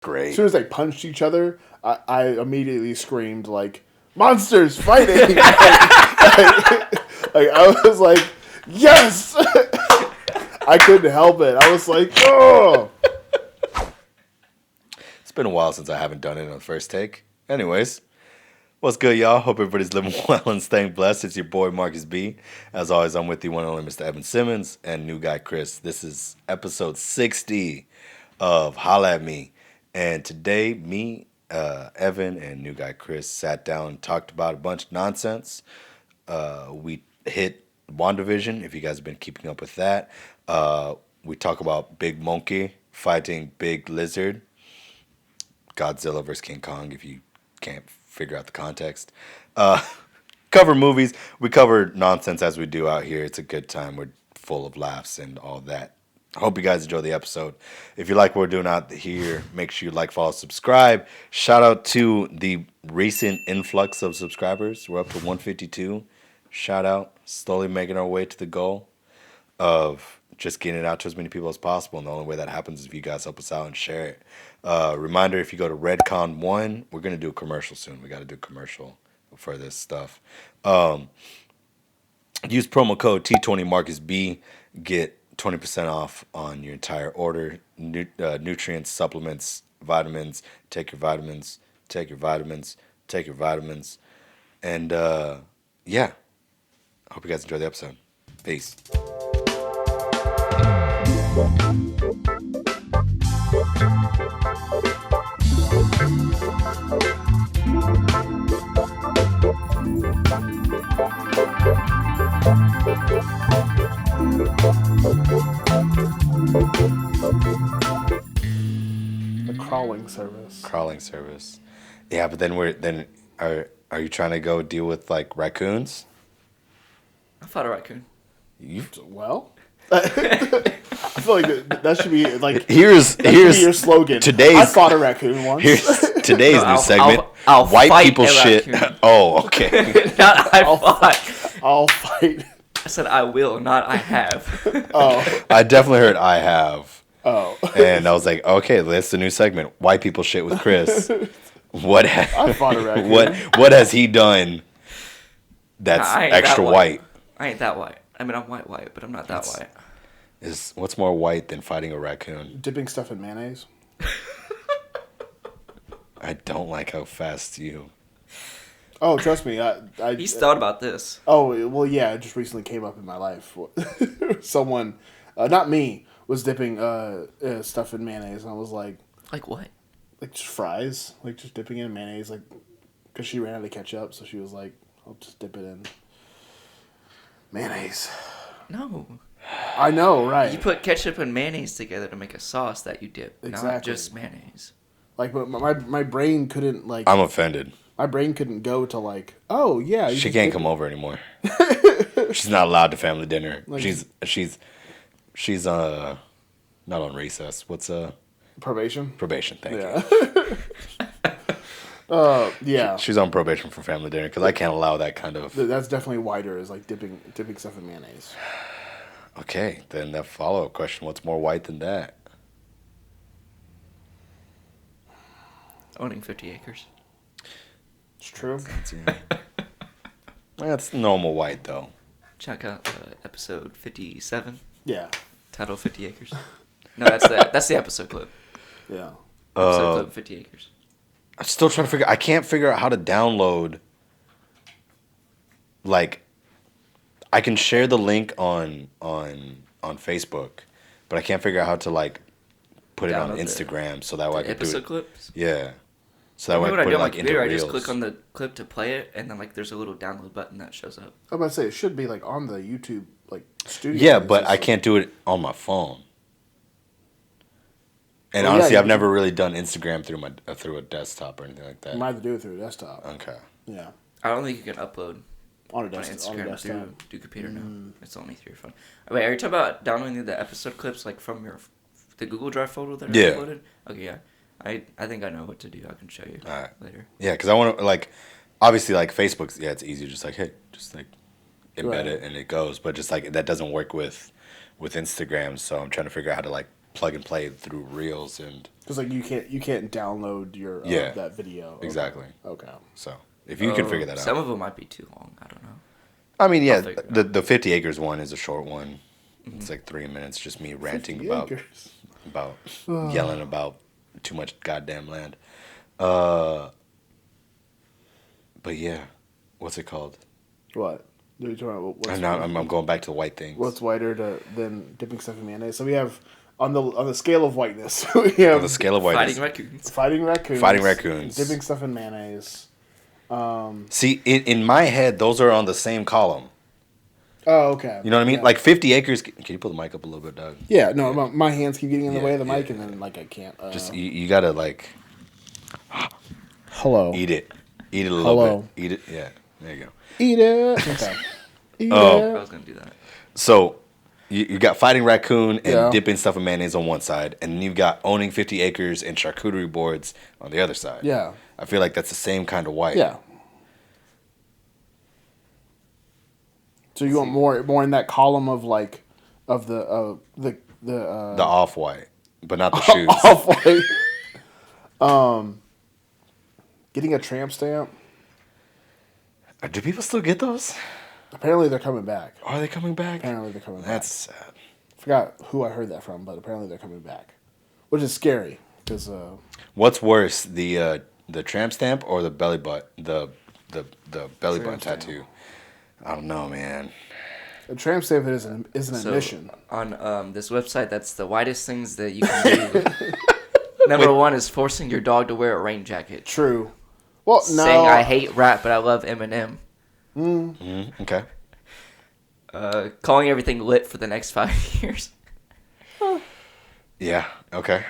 Great. As soon as they punched each other, I immediately screamed like, "Monsters fighting!" I was like, "Yes!" I couldn't help it. I was like, "Oh!" It's been a while since I haven't done it on the first take. Anyways, what's good, y'all? Hope everybody's living well and staying blessed. It's your boy, Markus B. As always, I'm with the one and only Mr. Evan Simmons and new guy, Kris. This is episode 60 of Holla at Me. And today, me, Evan, and new guy, Kris, sat down and talked about a bunch of nonsense. We hit WandaVision, if you guys have been keeping up with that. We talk about Big MONKAY fighting Big Lizard. Godzilla vs. King Kong, if you can't figure out the context. Cover movies. We cover nonsense as we do out here. It's a good time. We're full of laughs and all that. I hope you guys enjoy the episode. If you like what we're doing out here, make sure you like, follow, subscribe. Shout out to the recent influx of subscribers. We're up to 152. Shout out. Slowly making our way to the goal of just getting it out to as many people as possible. And the only way that happens is if you guys help us out and share it. Reminder, if you go to Redcon1, we're going to do a commercial soon. We got to do a commercial for this stuff. Use promo code T20MarkusB. Get 20% off on your entire order. Nutrients, supplements, vitamins. Take your vitamins. Take your vitamins. Take your vitamins. And yeah. I hope you guys enjoy the episode. Peace. The crawling service. Crawling service. Yeah, but then are you trying to go deal with like raccoons? I fought a raccoon. Well, I feel like that should be like here's your slogan. I fought a raccoon once. Here's today's new segment. I'll White fight people a shit. raccoon. Oh, okay. Not I fought. I'll fight. I said I will, not I have. Oh, I definitely heard I have. oh. And I was like, okay, that's the new segment. White people shit with Kris. I fought a raccoon. What has he done that's I ain't extra that white? I ain't that white. I mean, I'm white, but I'm not that white. What's more white than fighting a raccoon? Dipping stuff in mayonnaise. I don't like how fast you. Oh, trust me. He's thought about this. Oh, well, yeah. It just recently came up in my life. Someone, not me, was dipping stuff in mayonnaise, and I was like, Like what? like just fries, like just dipping it in mayonnaise, like because she ran out of ketchup, so she was like, I'll just dip it in mayonnaise. No. I know, right? You put ketchup and mayonnaise together to make a sauce that you dip, not Exactly. just mayonnaise. Like, but my brain couldn't like. I'm offended. My brain couldn't go to like, oh yeah. you She just can't dip come it. over anymore. She's not allowed to family dinner. Like- She's not on recess. What's Probation. probation? Thank you. Yeah. Yeah. She's on probation for family dinner because I can't allow that kind of. That's definitely whiter. Is like dipping stuff in mayonnaise. Okay, then the follow-up question: what's more white than that? Owning 50 acres. It's true. That's normal white though. Check out episode 57, Yeah. title 50 acres. No, that's the episode clip. Yeah. Episode clip 50 acres. I'm still trying to figure. I can't figure out how to download. Like, I can share the link on Facebook, but I can't figure out how to like put it on Download the- Instagram so that way I can do Episode it. clips. Yeah, so that You way know I what I can put do it on my like into computer? I reels. just click on the clip to play it, and then like there's a little download button that shows up. I'm about to say it should be like on the YouTube like studio. Yeah, It's but just I like- can't do it on my phone. And Well, yeah, honestly, you I've can- never really done Instagram through a desktop or anything like that. You might have to do it through a desktop. Okay. Yeah. I don't think you can upload On a on desktop. Instagram through computer now. It's only through your phone. Wait, are you talking about downloading the episode clips like from the Google Drive folder that Yeah. are uploaded? Okay, yeah. I think I know what to do. I can show you All right. later. Yeah, because I want to like, obviously like Facebook's it's easy, just like hey, just like embed Right. it and it goes, but just like that doesn't work with Instagram, so I'm trying to figure out how to like plug and play through Reels and Because like you can't download your Yeah. that video. Okay. Exactly. Okay. so if you can figure that Some out. of them might be too long. I don't know. I mean, yeah, figure it the 50 acres one is a short one. It's like 3 minutes, just me ranting 50 about acres. yelling about too much goddamn land. But yeah, what's it called? What? What are you talking about? I'm going back to the white things. What's whiter than dipping stuff in mayonnaise? So we have on the scale of whiteness, we have On the scale of whiteness. Fighting raccoons. fighting raccoons, Fighting raccoons. dipping stuff in mayonnaise. See, in my head, those are on the same column. Oh, okay. You know what I mean? Yeah. Like 50 acres. Can you pull the mic up a little bit, Doug? Yeah, no, my hands keep getting in the Yeah, way of the mic, yeah, and then like I can't. Just you gotta like hello. eat it a little Hello. bit. Eat it. Yeah, there you go. Eat it. Okay. Eat I it. was gonna do that. So you got fighting raccoon and Yeah. dipping stuff in mayonnaise on one side, and then you've got owning 50 acres and charcuterie boards on the other side. Yeah. I feel like that's the same kind of white. Yeah. So you want more in that column of like of the The off white, but not the shoes. off white. Getting a tramp stamp. Do people still get those? Apparently they're coming back. Are they coming back? Apparently they're coming That's back. sad. Forgot who I heard that from, but apparently they're coming back, which is scary because What's worse, the tramp stamp or the belly butt, the belly button Tramp stamp. tattoo? I don't know, man. a tramp stamp is an So admission. on this website, that's the widest things that you can do. Number one is forcing your dog to wear a rain jacket. True. Well, no. Saying I hate rap, but I love Eminem. Okay. Calling everything lit for the next 5 years. Yeah. Okay.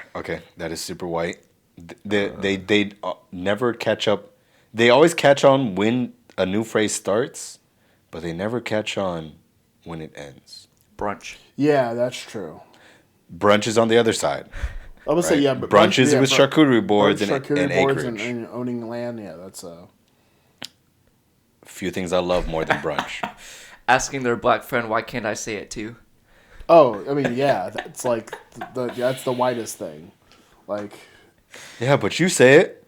That is super white. They never catch up. They always catch on when a new phrase starts, but they never catch on when it ends. Brunch. Yeah, that's true. Brunch is on the other side. I would say Right. yeah, but Brunch is with charcuterie boards and boards acreage. and owning land. Yeah, that's Few things I love more than brunch. Asking their black friend, why can't I say it too? Oh, I mean, yeah, that's like that's the whitest thing. Like, Yeah, but you say it.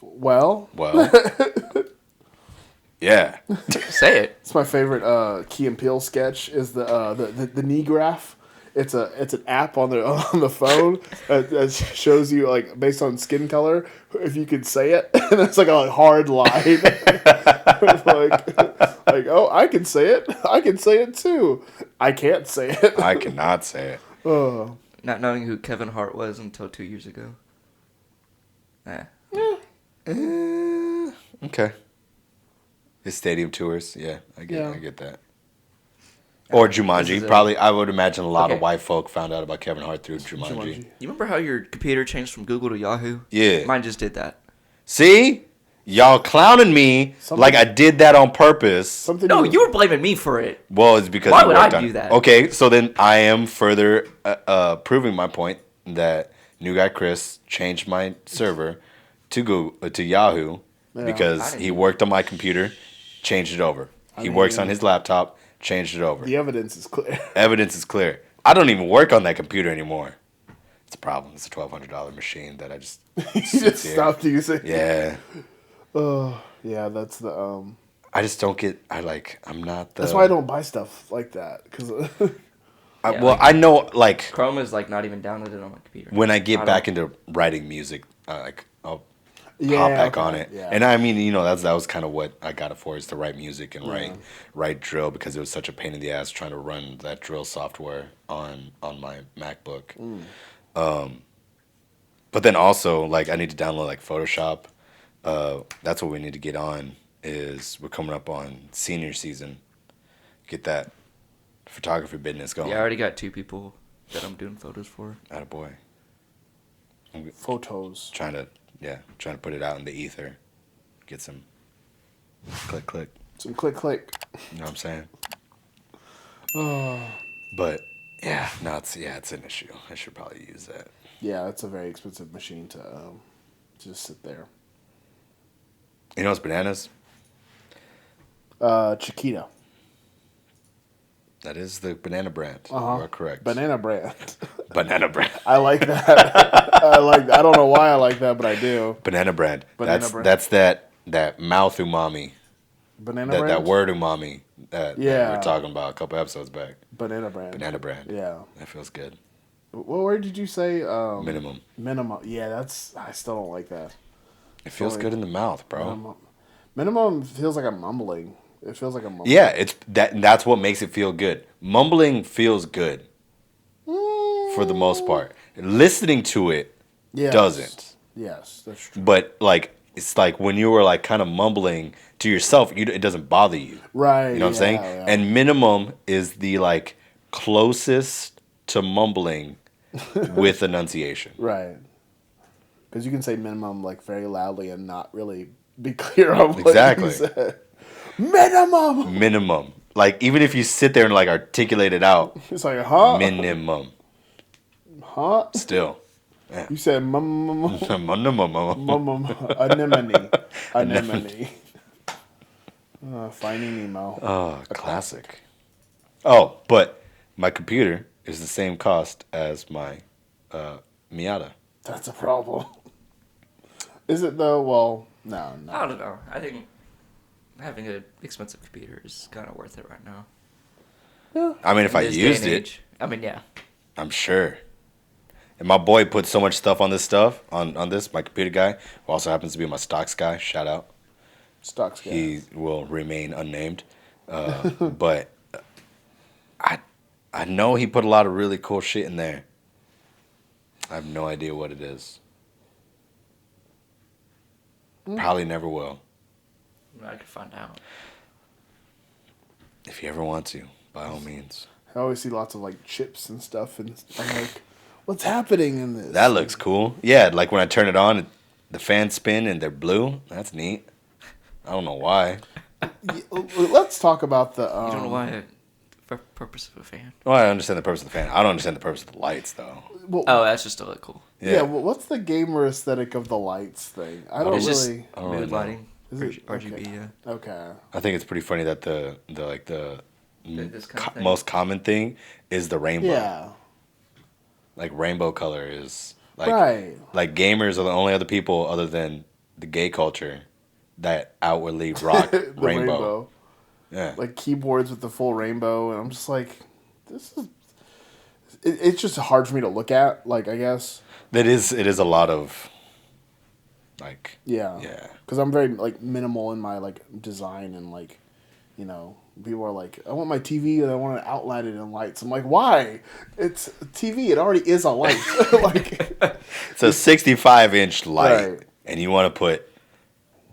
well, Well. Yeah. Say it. it's my favorite Key and Peele sketch is the knee graph. It's an app on the phone that shows you like based on skin color if you could say it, and it's like a hard line. like oh, I can say it too. I can't say it. I cannot say it. Oh. Not knowing who Kevin Hart was until 2 years ago. Okay. His stadium tours, yeah, I Yeah. get that. Or This Jumanji. is a- Probably, I would imagine a lot of Okay. white folk found out about Kevin Hart through Jumanji. Jumanji. You remember how your computer changed from Google to Yahoo? Yeah. Mine just did that. See? Y'all clowning me Something- like I did that on purpose. Something. No, you were blaming me for it. Well, it's because Why you would worked I on do it. that? Okay, so then I am further proving my point that new guy Kris changed my server to Google to Yahoo Yeah. because I didn't he do worked on my computer, changed it over. He works on his laptop, changed it over. The evidence is clear. Evidence is clear. I don't even work on that computer anymore. It's a problem. It's a $1,200 machine that I just You sits just here. stopped using. Yeah, Oh, yeah. That's the I just don't get. I'm not the. That's why I don't buy stuff like that because Yeah, well, I know like Chrome is like not even downloaded on my computer. when I get I back don't- into writing music, I'll yeah, hop back okay, on it. yeah. And I mean, that was kind of what I got it for, is to write music and write drill, because it was such a pain in the ass trying to run that drill software on my MacBook. But then also I need to download Photoshop. That's what we need to get on. Is we're coming up on senior season. Get that photography business going. Yeah, I already got 2 people that I'm doing photos for. Attaboy. photos. Trying to put it out in the ether. Get some click click. Some click click. You know what I'm saying? Oh, But yeah, no, it's an issue. I should probably use that. yeah, it's a very expensive machine to just sit there. You know what's bananas? Chiquita. That is the banana brand. You are correct. Banana brand. Banana brand. I like that. I don't know why I like that, but I do. Banana brand. Banana brand. That's that mouth umami. Banana That brand. word umami that we Yeah. were talking about a couple episodes back. Banana brand. Banana brand. Yeah. That feels good. What word did you say? Minimum. Minimum. Yeah, I still don't like that. It feels good in the mouth, bro. Minimum feels like I'm mumbling. It feels like I'm mumbling. Yeah, it's that's what makes it feel good. Mumbling feels good for the most part. Listening to it Yes. doesn't. Yes, that's true. But like it's like when you were like kind of mumbling to yourself, it doesn't bother you. Right. You know what I'm saying? Yeah. And minimum is the like closest to mumbling with enunciation. Right. Because you can say minimum like very loudly and not really be clear on what Exactly. you said. Minimum. Minimum. Like even if you sit there and like articulate it out, It's like, huh? minimum. Huh? Still. Yeah. You said Minimum. anemone. Anemone. Finding Nemo. Oh, classic. Oh, but my computer is the same cost as my Miata. That's a problem. Is it though? Well, no. I don't know. I think having an expensive computer is kind of worth it right now. Yeah. I mean, if In I this day used and it, age. I mean, yeah. I'm sure. And my boy put so much stuff on this on this, my computer guy, who also happens to be my stocks guy, shout out. Stocks guy. He will remain unnamed. But I know he put a lot of really cool shit in there. I have no idea what it is. Probably never will. I could find out. If you ever want to, by all means. I always see lots of like chips and stuff, and I'm like, what's happening in this? That looks cool. Yeah, like when I turn it on, the fans spin and they're blue. That's neat. I don't know why. Let's talk about the. You don't know why? For purpose of a fan. Well, I understand the purpose of the fan. I don't understand the purpose of the lights, though. Well, Oh, that's just to look cool. yeah. Well, what's the gamer aesthetic of the lights thing? I don't It's just really. I don't really mood know. lighting. Is it? RGB, Okay. yeah. Okay. I think it's pretty funny that the This kind of thing. most common thing is the rainbow. Yeah. Like rainbow color is like Right. like gamers are the only other people other than the gay culture that outwardly rock The rainbow. Yeah. Like keyboards with the full rainbow, and I'm just like, this is. It's just hard for me to look at. Like, I guess. It is a lot of like Yeah. yeah. Because I'm very like minimal in my like design and like, you know, people are like, I want my TV and I want to outline it in lights. I'm like, why? It's a TV. It already is a light. Like, It's a 65-inch light Right. and you want to put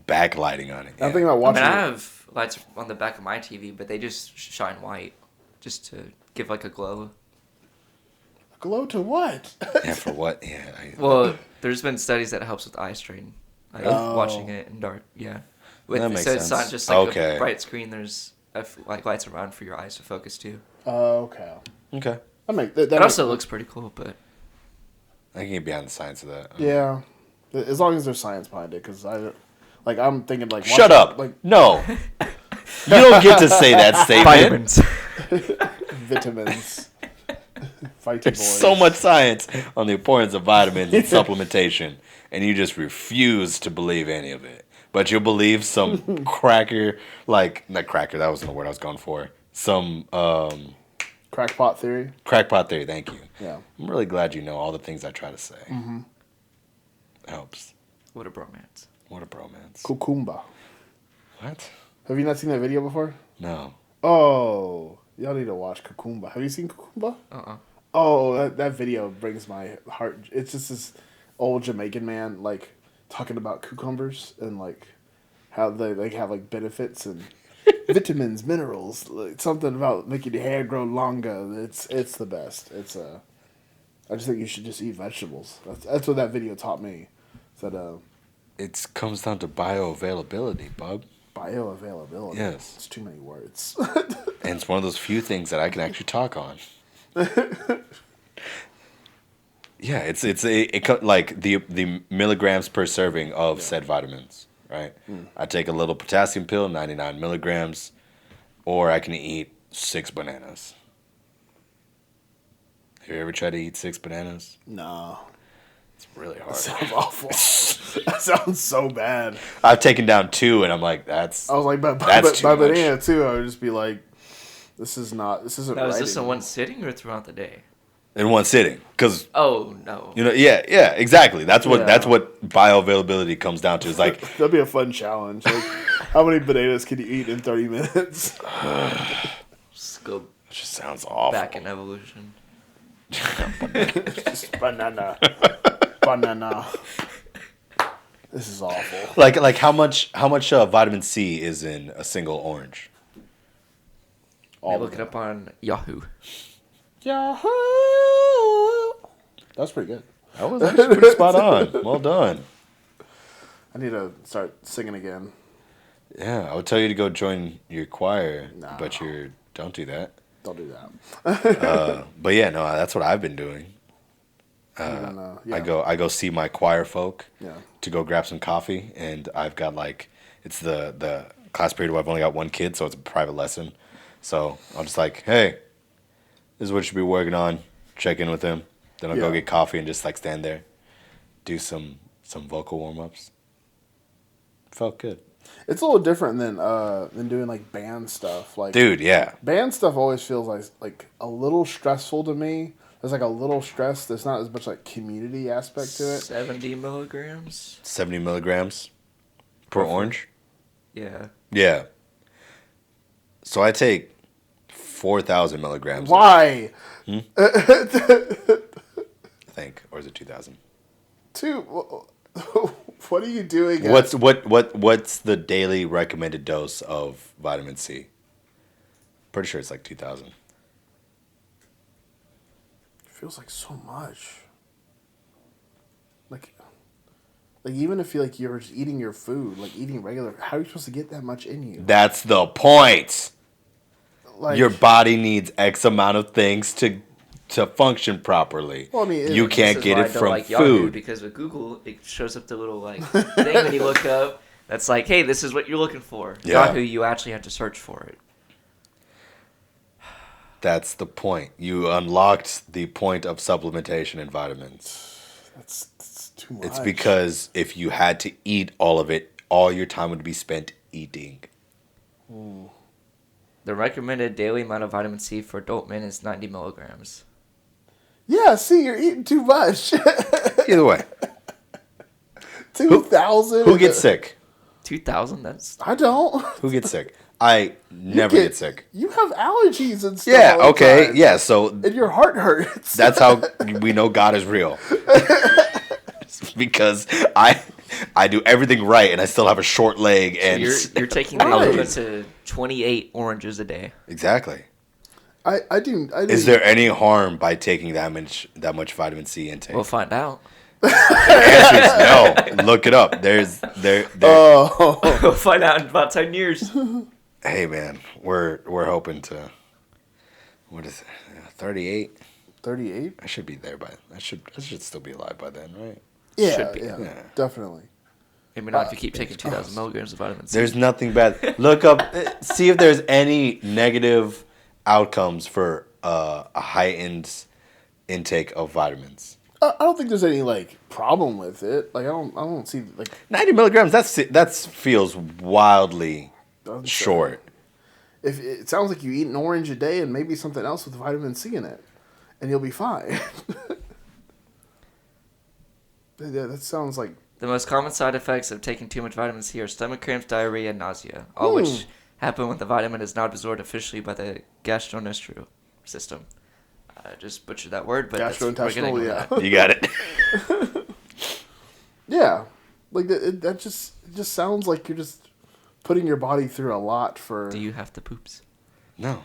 backlighting on it. I'm Yeah. thinking about I watching. mean, I have lights on the back of my TV, but they just shine white, just to give like a glow. Glow to what? Yeah, for what? Yeah. Well, there's been studies that helps with eye strain, like Oh. watching it in dark. Yeah, That makes so it's not sense. just like Okay. a bright screen. There's like lights around for your eyes to focus too. Okay. Okay. That It also looks pretty cool, but I can get behind the science of that. Yeah. As long as there's science behind it, because I'm thinking like. Shut watching, up. Like No. You don't get to say that statement. vitamins. Fighty There's boys. so much science on the importance of vitamins and supplementation, and you just refuse to believe any of it. But you'll believe some cracker, like, not cracker, that wasn't the word I was going for. Some Crackpot theory. crackpot theory, thank you. Yeah. I'm really glad you know all the things I try to say. Helps. what a bromance. What a bromance. Cucumba. What? Have you not seen that video before? No. Oh, y'all need to watch Cucumba. Have you seen Cucumba? Oh, that video brings my heart. It's just this old Jamaican man like talking about cucumbers and like how they like have like benefits and vitamins, minerals, like, something about making your hair grow longer. It's the best. I just think you should just eat vegetables. That's what that video taught me. That It comes down to bioavailability, bub. bioavailability. Yes. It's too many words. And it's one of those few things that I can actually talk on. Yeah, it's like the milligrams per serving of said vitamins, right? I take a little potassium pill, 99 milligrams, or I can eat 6 bananas. Have you ever tried to eat 6 bananas? No. It's really That hard. sounds awful. That sounds so bad. I've taken down 2, and I'm like, I was like, by banana too, I would just be like, this isn't Now, right. is this in one sitting or throughout the day? In one sitting, because Oh no. yeah, exactly. That's what Yeah. bioavailability comes down to. It's like That'd be a fun challenge. Like, how many bananas can you eat in 30 minutes? Just go it just sounds awful. back in evolution. Just banana. This is awful. Like how much vitamin C is in a single orange? I look it up on Yahoo. Yahoo! That's pretty good. That was actually pretty spot on. Well done. I need to start singing again. Yeah, I would tell you to go join your choir, Nah. but don't do that. Don't do that. But yeah, no, that's what I've been doing. Yeah. I go see my choir folk Yeah. to go grab some coffee, and I've got it's the class period where I've only got one kid, so it's a private lesson. So I'm just like, hey, this is what you should be working on. Check in with him. Then I'll go Yeah. get coffee and just stand there, do some vocal warm ups. Felt good, It's a little different than doing like band stuff. Like, dude. Yeah, band stuff always feels like a little stressful to me. There's like a little stress. There's not as much like community aspect to it. 70 milligrams. 70 milligrams per orange. Yeah. Yeah. So I take 4,000 milligrams. Why? I think, or is it 2,000? What are you doing? What's the daily recommended dose of vitamin C? Pretty sure it's like 2,000. Feels like so much. Like even if you're just eating your food, like eating regular, how are you supposed to get that much in you? That's the point. Like, Your body needs X amount of things to function properly. Well, I mean, you this can't This is get why it I don't from like Yahoo, food. because with Google it shows up the little thing when you look up that's like, hey, this is what you're looking for. Yeah. Yahoo, you actually have to search for it. That's the point. You unlocked the point of supplementation in vitamins. that's too much. It's because if you had to eat all of it, all your time would be spent eating. The recommended daily amount of vitamin C for adult men is 90 milligrams. Yeah, see, you're eating too much. Either way, 2,000. who gets sick? 2,000? That's I don't. Who gets sick? I never get sick. You have allergies and stuff. Yeah, all the okay, time. yeah, so And your heart hurts. that's how we know God is real. Because I do everything right and I still have a short leg and you're taking the Right. equivalent to 28 oranges a day. exactly. I do. Is there any harm by taking that much vitamin C intake? We'll find out. The answer is no. Look it up. There. Oh, We'll find out in about 10 years. Hey man, we're hoping to. What is it? 38. 38? I should be there by. I should still be alive by then, right? Yeah, Should be. yeah, definitely. Maybe not if you keep taking 2,000 milligrams of vitamin C. There's nothing bad. Look up. See if there's any negative outcomes for a heightened intake of vitamins. I don't think there's any like problem with it. Like I don't see like 90 milligrams. That feels wildly I'm short. If it sounds like you eat an orange a day and maybe something else with vitamin C in it, and you'll be fine. Yeah, that sounds like The most common side effects of taking too much vitamin C are stomach cramps, diarrhea, and nausea, all which happen when the vitamin is not absorbed efficiently by the gastrointestinal system. I just butchered that word, but that's we're getting gastrointestinal. with Yeah, that. You got it. yeah. Like that just sounds like you're just putting your body through a lot for. Do you have the poops? No.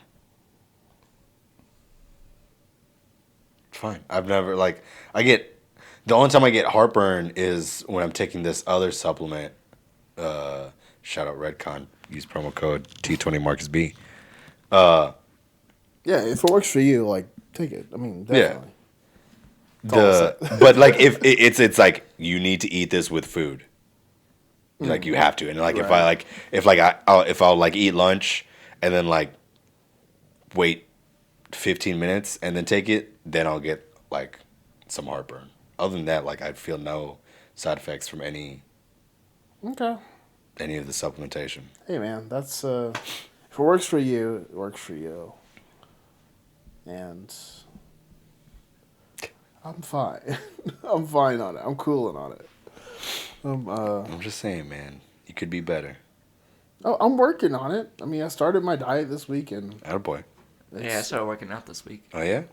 It's fine. I've never the only time I get heartburn is when I'm taking this other supplement. Shout out Redcon. Use promo code T20 Markus B. Yeah, if it works for you, like take it. I mean, definitely. But like if it's like you need to eat this with food. Like you have to. And like Right. if I'll like eat lunch and then like wait 15 minutes and then take it, then I'll get like some heartburn. Other than that, like I'd feel no side effects from any Okay. of the supplementation. Hey man, that's if it works for you, it works for you. And I'm fine. I'm fine on it. I'm cooling on it. I'm just saying, man, you could be better. Oh, I'm working on it. I mean, I started my diet this week, and Attaboy. Yeah, I started working out this week Oh yeah?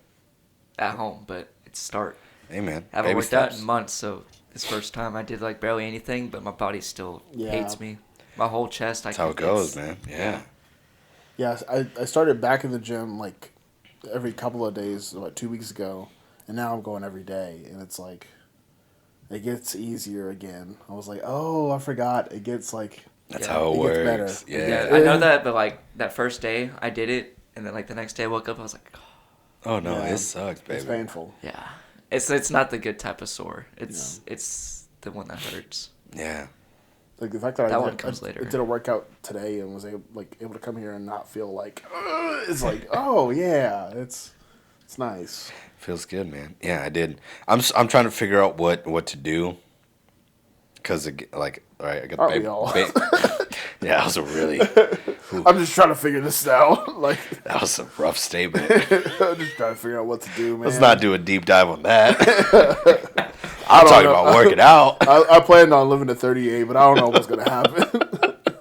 at home, but it's start. Hey man. I haven't baby worked out steps. in months, so this first time I did like barely anything, but my body still Yeah. hates me. My whole chest. That's how it goes, man. Yeah. yeah, I started back in the gym like every couple of days, about 2 weeks ago, and now I'm going every day, and it's like it gets easier again. I was like, oh, I forgot. It gets like That's Yeah. how it It works. gets better. Yeah. Yeah, I know that, but like that first day I did it, and then like the next day I woke up, I was like, Oh no, Yeah. it sucks, baby. it's painful. yeah, it's not the good type of sore. It's the one that hurts. Yeah. Like the fact that That I one did, comes I later. did a workout today and was able to come here and not feel like it's like, oh yeah, it's nice. Feels good, man. Yeah, I did. I'm trying to figure out what to do. Cause like, all right, I got Aren't the we all? Yeah, that was a really I'm just trying to figure this out. Like that was a rough statement. I'm just trying to figure out what to do, man. Let's not do a deep dive on that. I I'm don't talking know. about working out. I planned on living to 38, but I don't know what's gonna happen.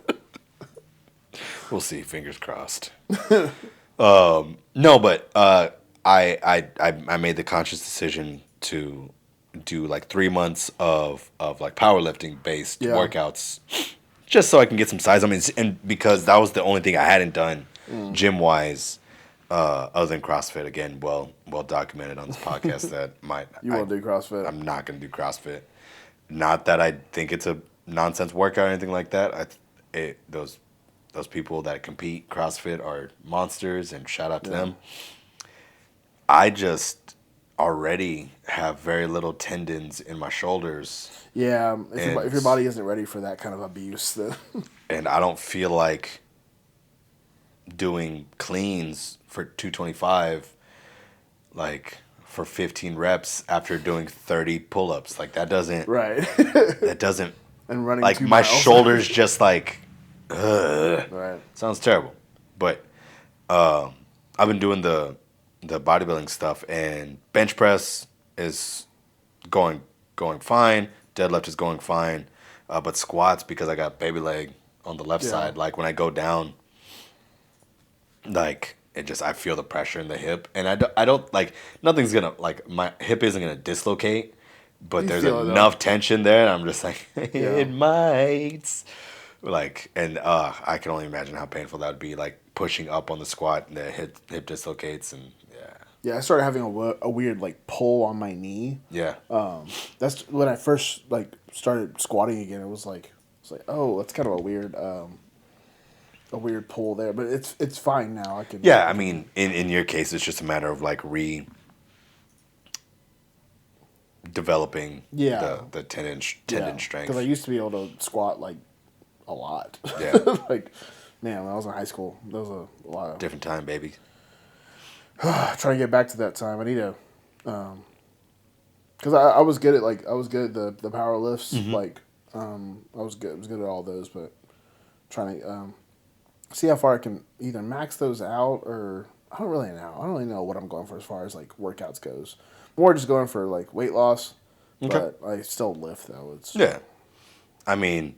We'll see. Fingers crossed. No, but I made the conscious decision to do like 3 months of like powerlifting based Yeah. workouts, just so I can get some size. I mean, and because that was the only thing I hadn't done gym wise, other than CrossFit. Again, well documented on this podcast that You won't do CrossFit. I'm not going to do CrossFit. Not that I think it's a nonsense workout or anything like that. Those people that compete CrossFit are monsters, and shout out to them. I just already have very little tendons in my shoulders, Yeah, if And- your body isn't ready for that kind of abuse, then and I don't feel like doing cleans for 225 like for 15 reps after doing 30 pull-ups. Like that doesn't right. And running like 2 my miles. shoulders just like ugh. Right. Sounds terrible. But I've been doing the bodybuilding stuff, and bench press is going fine. Deadlift is going fine. But squats, because I got baby leg on the left Yeah. side, like when I go down, like I feel the pressure in the hip, and I don't like nothing's gonna like my hip isn't gonna dislocate, but You there's feel it, though. enough tension there, and I'm just like Yeah. it might. Like, and I can only imagine how painful that would be, like pushing up on the squat and the hip dislocates, and Yeah, I started having a weird like pull on my knee. yeah. That's when I first like started squatting again. It was like oh, that's kind of a weird pull there, but it's fine now. I can. Yeah, I mean, in your case, it's just a matter of like developing Yeah. the tendon strength. Because I used to be able to squat like a lot. Yeah. Like, man, when I was in high school, there was a lot of Different time, baby. trying to get back to that time. I need to, because I was good at the power lifts. Mm-hmm. Like, I was good at all those, but trying to see how far I can either max those out, or I don't really know what I'm going for as far as like workouts goes. More just going for like weight loss, Okay. but I still lift though. It's Yeah. I mean,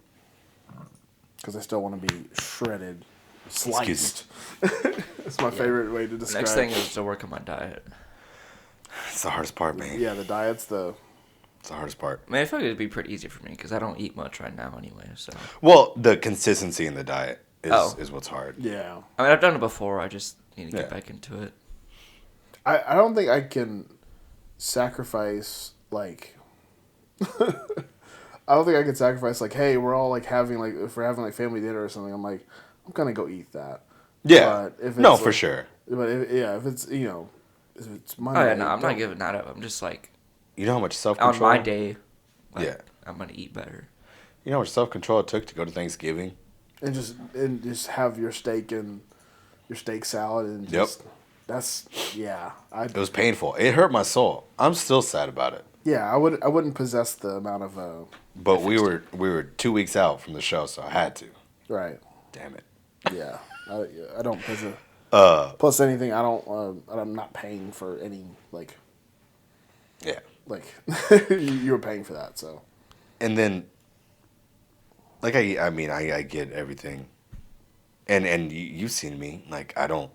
because I still want to be shredded, Excuse sliced. That's my favorite way to describe. Next thing is to work on my diet. it's the hardest part, man. Yeah, the diet's the. It's the hardest part. I mean, I feel like it'd be pretty easy for me because I don't eat much right now anyway. So Well, the consistency in the diet is what's hard. Yeah. I mean, I've done it before. I just need to Yeah. get back into it. I don't think I can sacrifice like. I don't think I could sacrifice like, hey, we're all like having like if we're having like family dinner or something. I'm like, I'm gonna go eat that. Yeah. But if No, it's, for like- sure. But if it's if it's Monday. Oh yeah, no, I'm not don't- giving that up. I'm just like You know how much self on control. my day. Like, Yeah. I'm gonna eat better. You know how much self control it took to go to Thanksgiving. and just have your steak and your steak salad and Yep. just It was painful. It hurt my soul. I'm still sad about it. Yeah, I wouldn't possess the amount of But we were 2 weeks out from the show, so I had to. right. Damn it. Yeah, I don't possess. Uh, Plus anything, I'm not paying for any yeah. like you were paying for that, so And then, like I get everything, and you've seen me. Like I don't.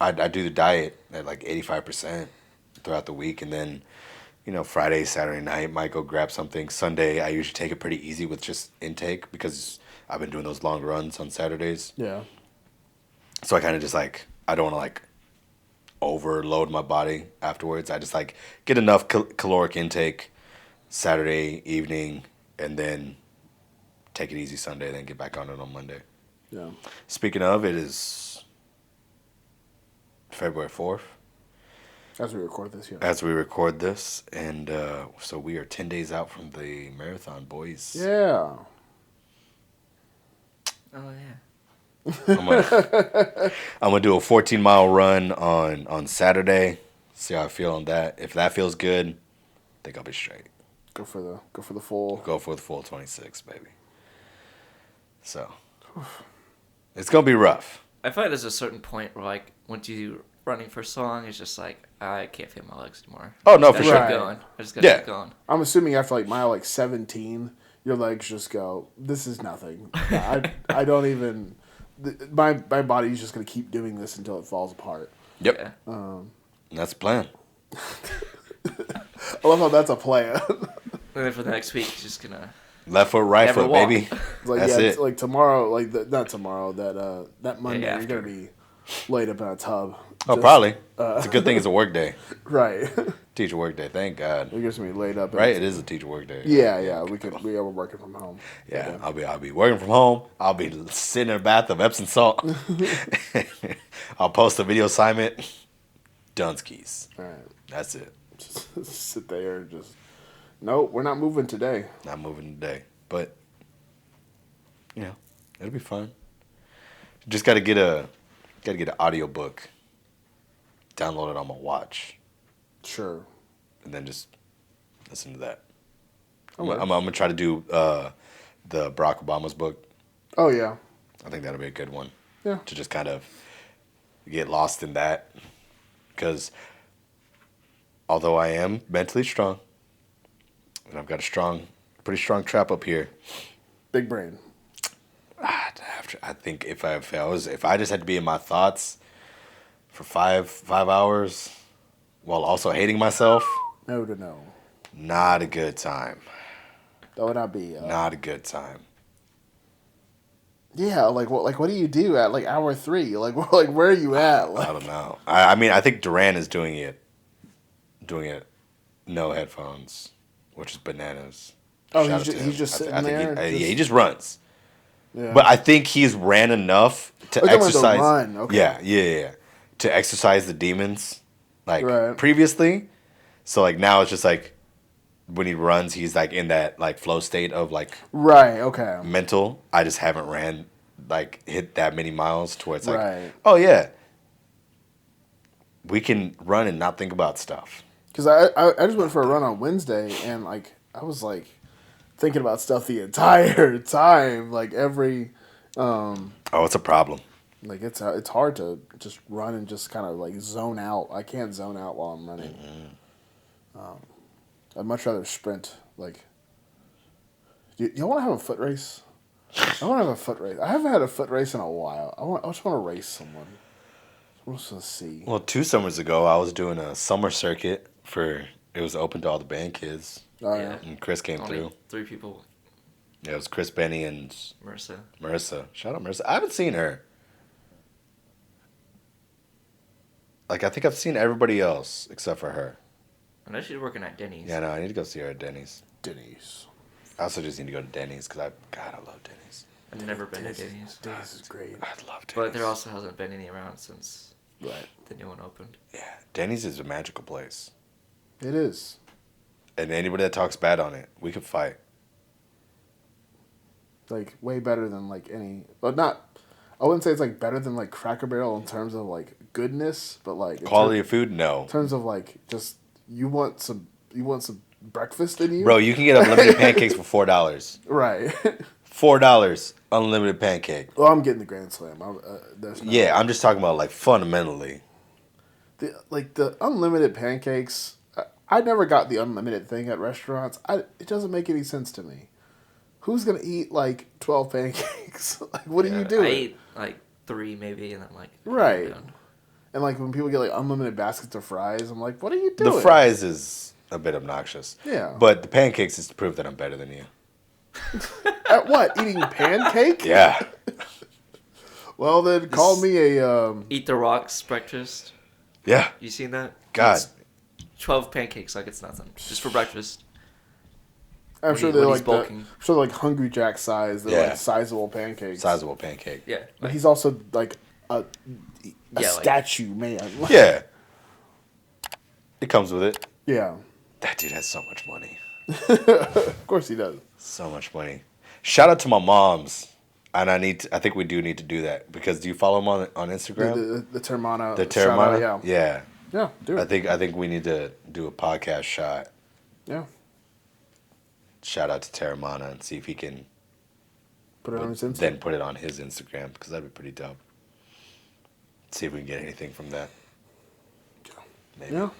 I do the diet at like 85% throughout the week, and then, Friday, Saturday night, might go grab something. Sunday, I usually take it pretty easy with just intake because I've been doing those long runs on Saturdays. yeah. So I kind of just I don't want to overload my body afterwards. I just get enough caloric intake Saturday evening, and then take it easy Sunday, then get back on it on Monday. Yeah. Speaking of, it is February 4th. As we record this, yeah. As we record this, and so we are 10 days out from the marathon, boys. Yeah. Oh yeah. I'm gonna do a 14-mile run on Saturday. See how I feel on that. If that feels good, I think I'll be straight. Go for the full. Go for the full 26, baby. So it's gonna be rough. I find there's a certain point where once you running for so long, it's just I can't feel my legs anymore. Oh no, I for just sure. gotta keep going. I just gotta keep going. I'm assuming after mile 17, your legs just go, this is nothing. I don't even. My body's just gonna keep doing this until it falls apart. Yep. Yeah. That's the plan. I love how that's a plan. And then for the next week, it's just gonna Left foot, right Never foot, walk. baby. That's yeah, it. it's tomorrow, not tomorrow, that Monday, Day you're after. gonna be laid up in a tub. Oh, probably. It's a good thing it's a work day. Right. Teacher work day. Thank God. You're just gonna be laid up. Right? It is a teacher work day. Yeah. We are working from home. Yeah, I'll be working from home. I'll be sitting in a bath of Epsom salt. I'll post a video assignment. Dunskies. All right. That's it. Just sit there and just. Nope, we're not moving today. Not moving today, but it'll be fun. Just gotta get an audio book. Download it on my watch, Sure. and then just listen to that. Okay. I'm gonna try to do the Barack Obama's book. Oh yeah. I think that'll be a good one. Yeah. To just kind of get lost in that, because although I am mentally strong, and I've got a pretty strong trap up here. Big brain. I think if I just had to be in my thoughts for five hours while also hating myself, No. not a good time. That would not be. Not a good time. Yeah, what do you do at hour 3? Where are you at? I don't know. I mean, I think Duran is doing it no headphones, which is bananas. Oh, Shout out he's to him. just sitting I think there? he just runs. Yeah. But I think he's ran enough to Oh, you're talking about the exercise. run, okay. Yeah. To exercise the demons, Right. previously. So now it's just when he runs, he's in that flow state of Right. Okay. mental. I just haven't ran hit that many miles to where it's Right. oh yeah, we can run and not think about stuff. Because I just went for a run on Wednesday and I was thinking about stuff the entire time. Every Oh, it's a problem. it's hard to just run and just kind of zone out. I can't zone out while I'm running. I'd much rather sprint. Y'all want to have a foot race? I want to have a foot race. I haven't had a foot race in a while. I just want to race someone. I just want to see. Well, 2 summers ago, I was doing a summer circuit it was open to all the band kids, Oh, Yeah. and Kris came only through. 3 people. Yeah, it was Kris, Benny, and Marissa. Shout out Marissa. I haven't seen her. I think I've seen everybody else except for her. I know she's working at Denny's. Yeah, no, I need to go see her at Denny's. Denny's. I also just need to go to Denny's because I love Denny's. I've never been to Denny's. Denny's is great. I love Denny's. But there also hasn't been any around since Right. the new one opened. Yeah, Denny's is a magical place. It is. And anybody that talks bad on it, we could fight. Way better than any, but not. I wouldn't say it's like better than like Cracker Barrel in terms of like goodness, but like Quality of food, no. in terms of like just you want some breakfast in you, Bro, you can get unlimited pancakes for $4. right? $4 unlimited pancake. Well, I'm getting the Grand Slam. Yeah, I'm just talking about like fundamentally. The unlimited pancakes. I never got the unlimited thing at restaurants. It doesn't make any sense to me. Who's gonna eat like 12 pancakes? Like, what are you doing? I eat like 3 maybe, and I'm like, right. I'm done. And like when people get like unlimited baskets of fries, I'm like, what are you doing? The fries is a bit obnoxious. Yeah. But the pancakes is to prove that I'm better than you. At what? Eating pancake? Yeah. Well, then call me a Eat the Rock's breakfast. Yeah. You seen that? God. It's 12 pancakes like it's nothing, just for breakfast. I'm sure they're when like he's bulking. like Hungry Jack size. They're like sizable pancakes. Sizable pancake. Yeah. But he's also like a like- statue man. Yeah. It comes with it. Yeah. That dude has so much money. Of course he does. So much money. Shout out to my moms. And I think we do need to do that because do you follow them on Instagram? The Termana. The shout out, Termana? Yeah. Yeah, do it. I think we need to do a podcast shot. Yeah. Shout out to Terramana and see if he can Put it on his Instagram. then put it on his Instagram because that'd be pretty dope. See if we can get anything from that. Maybe. Yeah.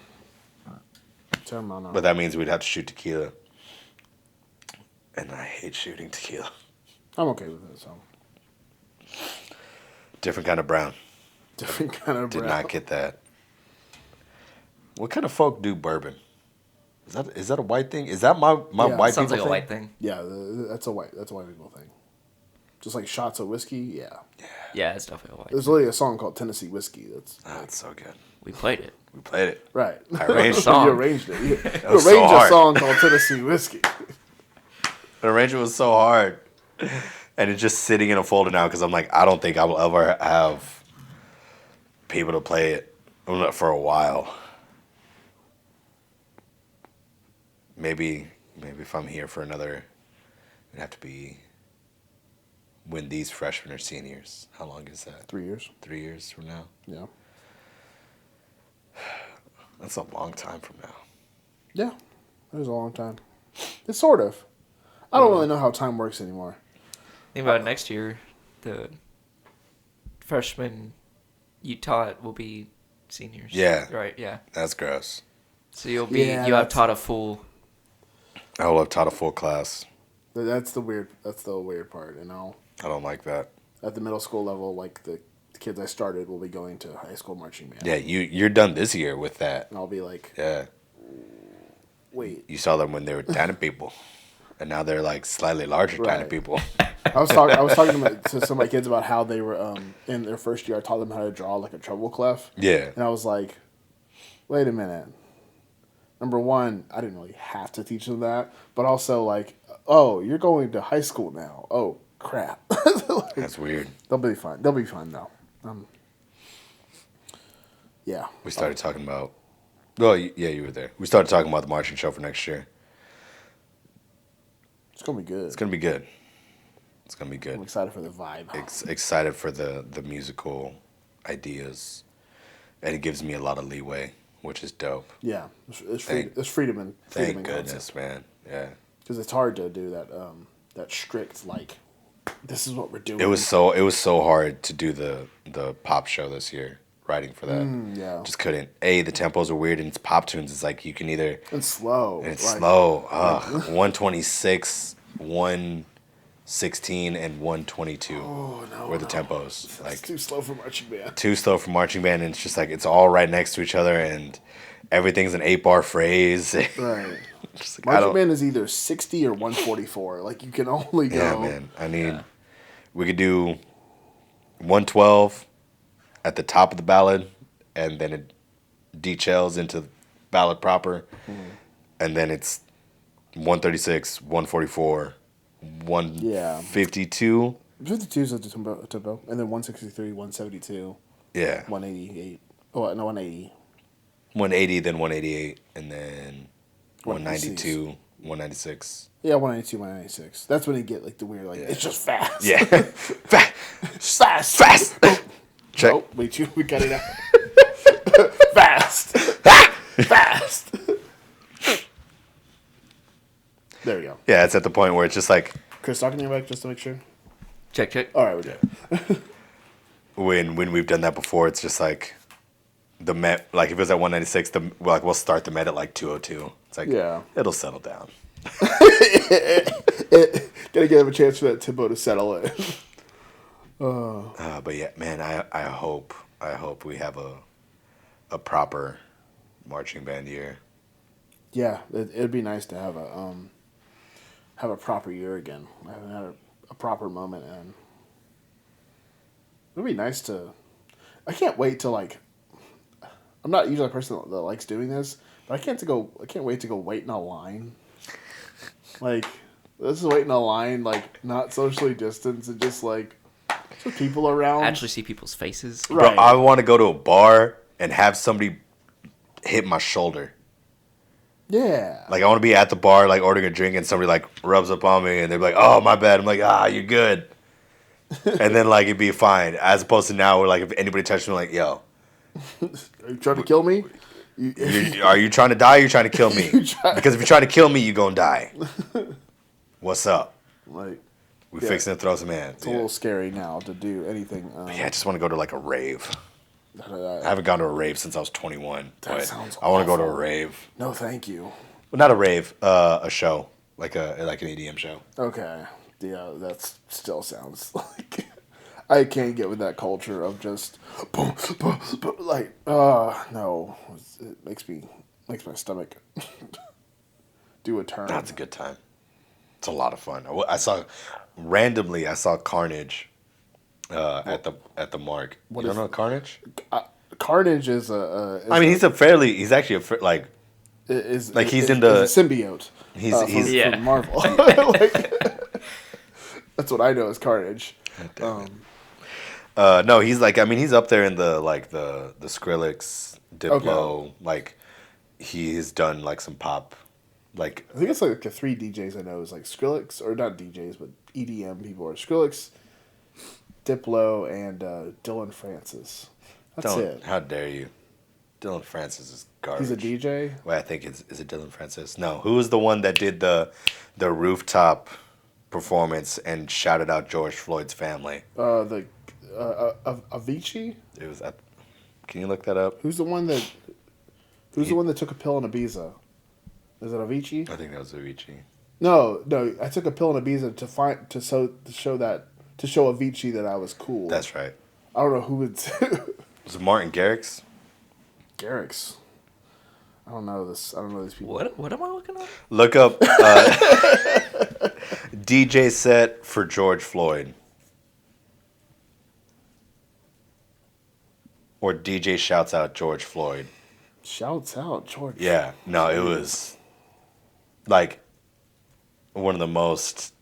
Termana. But that means we'd have to shoot tequila. And I hate shooting tequila. I'm okay with it, so. Different kind of brown. Different kind of Did brown. not get that. What kind of folk do bourbon? Is that a white thing? Is that my Yeah, white Sounds people like a thing? white thing. Yeah, that's a white people thing. Just like shots of whiskey, yeah. Yeah, it's definitely a white. There's literally a song called Tennessee Whiskey. That's Oh, it's so good. We played it. We played it. right. I arranged song. You arranged it. You was arranged so a hard. song called Tennessee Whiskey. The arrangement was so hard. And it's just sitting in a folder now because I'm like, I don't think I will ever have people to play it for a while. Maybe if I'm here for another, it'd have to be when these freshmen are seniors. How long is that? 3 years. 3 years from now? Yeah. That's a long time from now. Yeah. It was a long time. It's sort of. I don't really know how time works anymore. Think about it, next year, the freshmen you taught will be seniors. Yeah. Right. Yeah. That's gross. So you'll be Yeah, you have that's- taught a full. I will have taught a full class. That's the weird part, you know. I don't like that. At the middle school level, like the kids I started will be going to high school marching band. Yeah, you're done this year with that. And I'll be like, Yeah. wait. You saw them when they were tiny people. And now they're like slightly larger tiny Right. people. I was talking to some of my kids about how they were in their first year. I taught them how to draw like a treble clef, Yeah. and I was like, wait a minute. Number one, I didn't really have to teach them that, but also like, oh, you're going to high school now. Oh crap. Like, That's weird. they'll be fine. They'll be fine though. Yeah. We started talking about. Well, yeah, you were there. We started talking about the marching show for next year. It's gonna be good. It's gonna be good. It's gonna be I'm good. excited for the vibe. Excited for the musical ideas, and it gives me a lot of leeway, which is dope. Yeah, it's freedom in Thank goodness, man. Yeah. Because it's hard to do that. That strict like, this is what we're doing. It was so hard to do the pop show this year. Writing for that, yeah. just couldn't. The tempos are weird, and it's pop tunes. It's like you can either and slow. and it's like, slow. 126, 116, and 122 Oh no. were the no. tempos. It's Like too slow for marching band. too slow for marching band, and it's just like it's all right next to each other, and everything's an 8-bar phrase. Right. Just like, I Marching don't. band is either 60 or 144. Like you can only go. Yeah, man. I need. We could do 112 at the top of the ballad, and then it details into ballad proper, and then it's 136, 144, 152. 52 is a tempo, and then 163, 172, Yeah, 188. Oh no, 180. 180, then 188, and then 192, 196. Yeah, 192, 196. That's when you get like the weird, like it's just fast. Yeah. Fast. Fast. Fast. Check. Oh, we cut it out. Fast. Fast. There we go. Yeah, it's at the point where it's just like Kris, talking to your mic just to make sure. Check. All right, we're good. when we've done that before, it's just like the Met. Like if it was at 196, we'll start the Met at like 202. It's like it'll settle down. Gotta give him a chance for that tempo to settle in. But yeah, man, I hope we have a proper marching band year. Yeah, it'd be nice to have a proper year again. I haven't had a proper moment, and it'd be nice to. I can't wait to like. I'm not usually a person that likes doing this, but I can't wait to go wait in a line. Like, this is wait in a line, like not socially distanced and just like with people around. Actually see people's faces. Right. Bro, I want to go to a bar and have somebody hit my shoulder. Yeah. Like I want to be at the bar, like ordering a drink, and somebody like rubs up on me, and they're like, "Oh, my bad." I'm like, "You're good," and then like it'd be fine. As opposed to now, where like if anybody touches me, like, "Yo, are you trying to kill me? Are you trying to die? Or you trying to kill me? Because if you're trying to kill me, you gonna die. What's up? Like, we fixing to throw some hands. It's a little scary now to do anything. Yeah, I just want to go to like a rave. I haven't gone to a rave since I was 21. That sounds I want to go to a rave. No, thank you. Well, not a rave, a show, like an EDM show. Okay, yeah, that still sounds like I can't get with that culture of just like no, it makes my stomach do a turn. That's a good time. It's a lot of fun. I saw Carnage at the Mark. You don't know Carnage? Carnage is he's actually a he's in the symbiote. From Marvel. That's what I know as Carnage. No, he's he's up there in the the Skrillex, Diplo. Okay. Like he's done like some pop. Like I think it's like the three DJs I know is like Skrillex, or not DJs, but EDM people are Skrillex, Diplo, and Dylan Francis. That's it. How dare you? Dylan Francis is garbage. He's a DJ? Well, I think is it Dylan Francis? No. Who was the one that did the rooftop performance and shouted out George Floyd's family? Avicii? It was can you look that up? Who's the one that took a pill in Ibiza? Is it Avicii? I think that was Avicii. No, I took a pill in Ibiza to show Avicii that I was cool. That's right. I don't know who it's. Was it Martin Garrix? Garrix. I don't know this. I don't know these people. What am I looking at? Look up DJ set for George Floyd. Or DJ shouts out George Floyd. Shouts out George. Yeah. No, it was like one of the most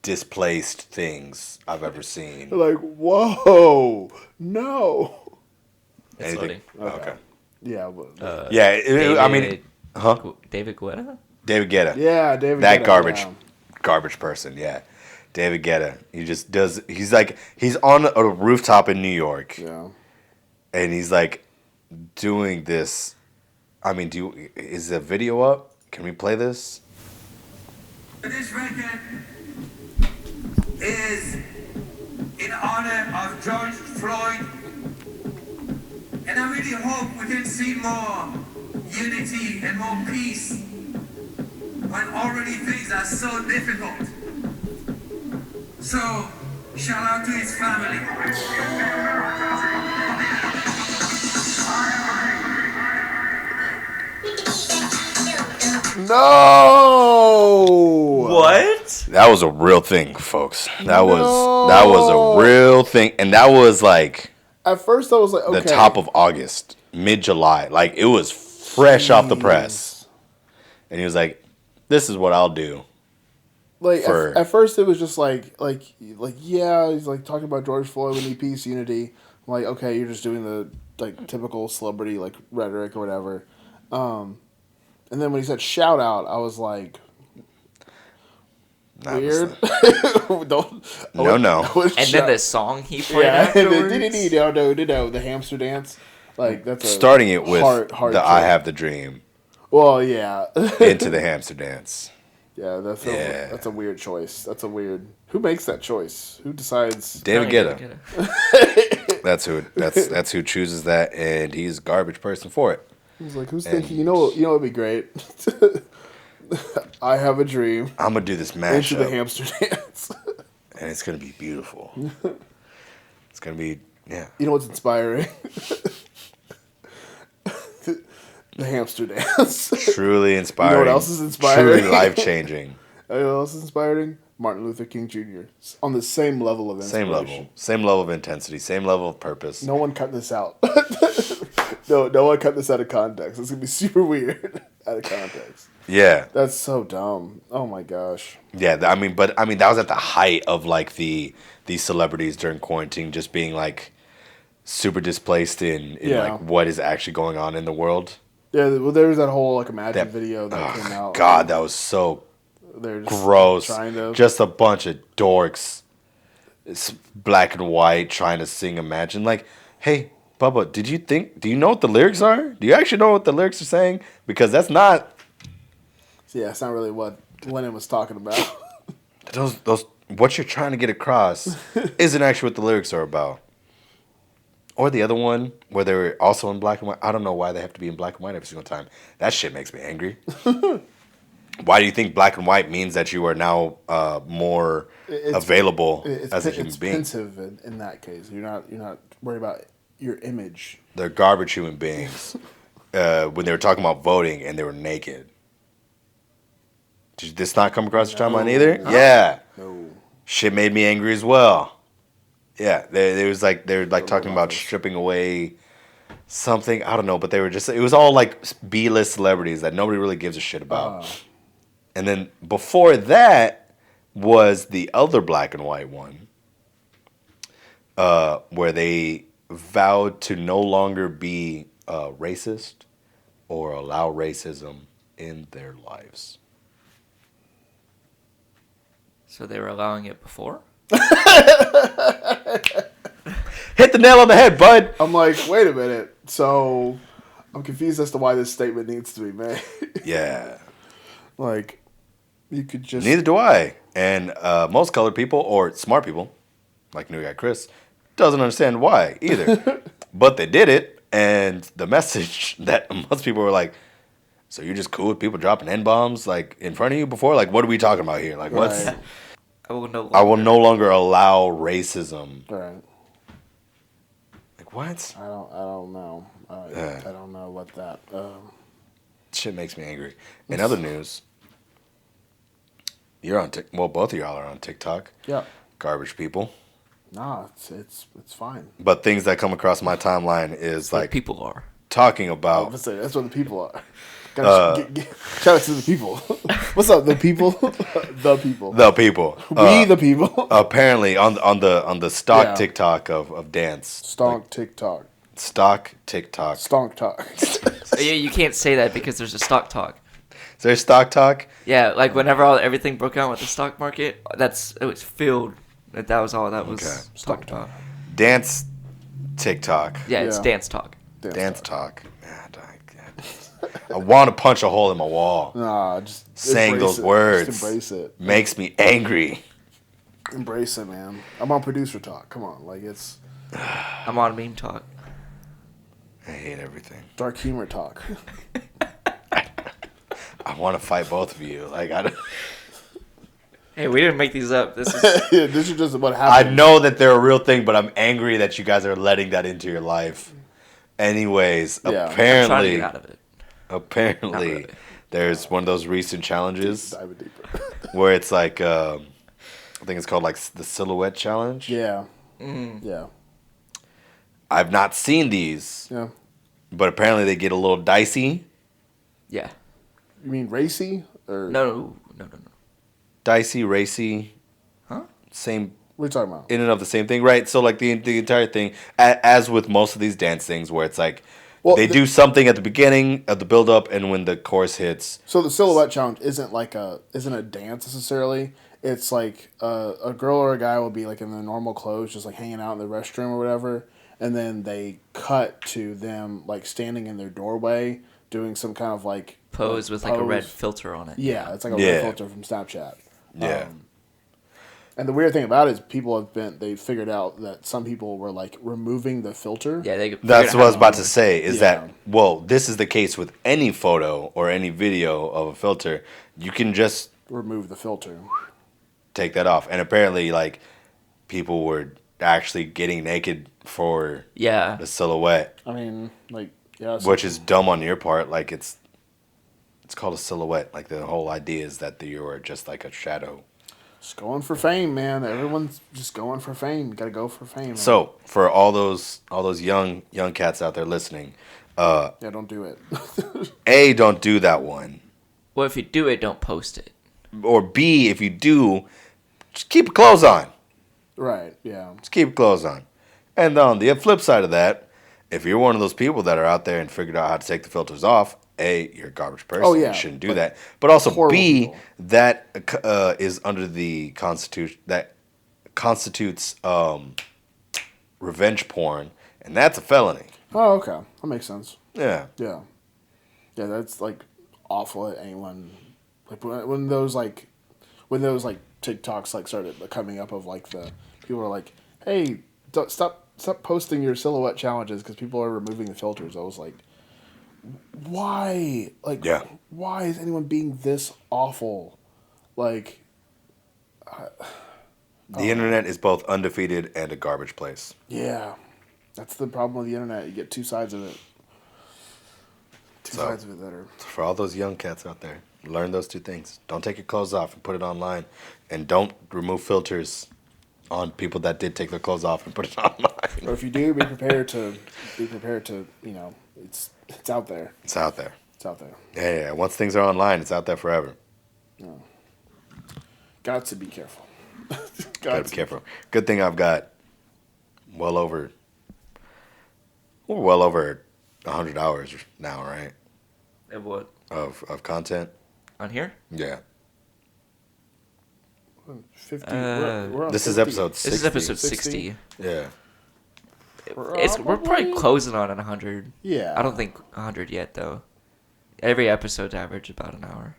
displaced things I've ever seen. Like, whoa, no. It's loading. Okay. Yeah. But, David Guetta? David Guetta. Yeah, David That Guetta, garbage person, yeah. David Guetta. He just does, he's on a rooftop in New York. Yeah. And he's like doing this. Is the video up? Can we play this? This record is in honor of George Floyd. And I really hope we can see more unity and more peace when already things are so difficult. So, shout out to his family. No. What? That was a real thing, folks. That was a real thing, and that was like at first I was like, okay, the top of August, mid-July. Like it was fresh off the press, and he was like, "This is what I'll do." Like at first it was just like yeah, he's like talking about George Floyd, we need peace, unity. I'm like, okay, you're just doing the like typical celebrity like rhetoric or whatever. And And then when he said shout out, I was like, Nah, weird. Don't. And then the song he played yeah, afterwards. the hamster dance. Like that's starting it with hard the choice. I have the dream Well, yeah. into the hamster dance. Yeah, that's a weird choice. That's a weird. Who makes that choice? Who decides? David Apparently Guetta. That's who chooses that, and he's a garbage person for it. He's like, who's thinking? You know, it'd be great. I have a dream. I'm gonna do this Into mashup, the hamster dance. and it's gonna be beautiful. It's gonna be You know what's inspiring? The hamster dance. truly inspiring. You know what else is inspiring? Truly life changing. You know what else is inspiring? Martin Luther King Jr. On the same level of inspiration. Same level of intensity, same level of purpose. No one cut this out. No one cut this out of context. It's gonna be super weird out of context. Yeah, That's so dumb. Oh my gosh. yeah. I mean, that was at the height of like these celebrities during quarantine, just being like super displaced in like what is actually going on in the world. Yeah, well, there was that whole like Imagine video that came out. God, that was so They're just gross. Trying to. Just a bunch of dorks. It's black and white trying to sing Imagine. Like, hey, Bubba, do you know what the lyrics are? Do you actually know what the lyrics are saying? Because that's not Yeah, it's not really what Lennon was talking about. those what you're trying to get across isn't actually what the lyrics are about. Or the other one where they were also in black and white. I don't know why they have to be in black and white every single time. That shit makes me angry. Why do you think black and white means that you are now more available as a human being? It's pensive in that case. You're not worried about your image. They're garbage human beings. When they were talking about voting and they were naked. Did this not come across your timeline either? Yeah. No. Shit made me angry as well. Yeah, they're talking about stripping away something. I don't know, but it was all like B-list celebrities that nobody really gives a shit about. And then before that was the other black and white one, where they vowed to no longer be racist or allow racism in their lives. So they were allowing it before? Hit the nail on the head, bud. I'm like, wait a minute. So I'm confused as to why this statement needs to be made. Yeah. Like, you could just. Neither do I. And most colored people or smart people, like new guy Kris, doesn't understand why either. But they did it, and the message that most people were like, so you're just cool with people dropping N-bombs like in front of you before? Like, what are we talking about here? Like, what's... Right. I will no longer allow racism. Right. Like, what? I don't know. I don't know what that. Shit makes me angry. In other news, you're on both of y'all are on TikTok. Yeah. Garbage people. Nah, it's fine. But things that come across my timeline is like people are talking I about. was gonna say, that's what the people are. Shout out to the people. What's up, the people? The people. The people. We the people. Apparently on the stock Yeah. TikTok of dance. Stonk TikTok. Stock TikTok. Stonk talk. Yeah, you can't say that because there's a stock talk. Is there stock talk? Yeah, like whenever everything broke out with the stock market, it was filled. That was all that was Okay. talked about. Dance TikTok. Yeah, it's Yeah. dance talk. Dance talk. Man, I want to punch a hole in my wall. Nah, just Saying embrace those it. words Just embrace it. makes me angry. Embrace it, man. I'm on producer talk. Come on, like it's I'm on meme talk. I hate everything. dark humor talk. I want to fight both of you. Like Hey, we didn't make these up. This is Yeah, this is just what I happened. know that they're a real thing, but I'm angry that you guys are letting that into your life. Anyways, Yeah. I'm trying to apparently, get out of it. apparently, Not really. there's one of those recent challenges Dive deeper. where it's like, I think it's called like the Silhouette Challenge. Yeah. Mm. Yeah. I've not seen these, Yeah. but apparently they get a little dicey. Yeah. You mean racy or No. Dicey, racy. Huh? Same, What are you talking about? in and of the same thing, right? So like the entire thing, as with most of these dance things, where it's like Well, They do something at the beginning of the build up, and when the chorus hits, So the silhouette challenge isn't a dance necessarily. It's like a girl or a guy will be like in their normal clothes, just like hanging out in the restroom or whatever, and then they cut to them like standing in their doorway doing some kind of like Pose with like a red filter on it. Yeah, it's like a Yeah. red filter from Snapchat. yeah, And the weird thing about it is they figured out that some people were like removing the filter. Yeah, that's what I was about to say. Is Yeah. that this is the case with any photo or any video of a filter. You can just Remove the filter. take that off, and apparently, like people were actually getting naked for Yeah. the silhouette, I mean, like yeah, which is dumb on your part. Like it's called a silhouette. Like the whole idea is that you are just like a shadow. just going for fame, man. Everyone's just going for fame. You gotta go for fame. Man. So for all those young cats out there listening, yeah, don't do it. A, don't do that one, Well, if you do it, don't post it. or B, if you do, just keep your clothes on. Right? Yeah. Just keep your clothes on. And on the flip side of that, if you're one of those people that are out there and figured out how to take the filters off, A, you're a garbage person. Oh, yeah. You shouldn't do that. But also, Horrible B, people. that is under the Constitution, that constitutes revenge porn, and that's a felony. Oh, okay. That makes sense. Yeah. Yeah. Yeah, that's like awful at anyone. Like when those TikToks like started coming up of like the people are like, hey, stop posting your silhouette challenges because people are removing the filters. I was like, why? Like, Yeah. why is anyone being this awful? Like, The internet is both undefeated and a garbage place. yeah, that's the problem with the internet. You get two sides of it. Two So- sides of it that are. For all those young cats out there, learn those two things. Don't take your clothes off and put it online, and don't remove filters on people that did take their clothes off and put it online. Or if you do, be prepared to. It's out there. It's out there. It's out there. Yeah. Once things are online, it's out there forever. Got to be careful. Gotta be careful. Good thing I've got well over 100 hours now, right? And what? Of content. On here? Yeah. 50. Uh, on This is 50. episode 60. This is episode 60. 60. Yeah. We're probably closing on 100. Yeah. I don't think 100 yet, though. Every episode's average about an hour.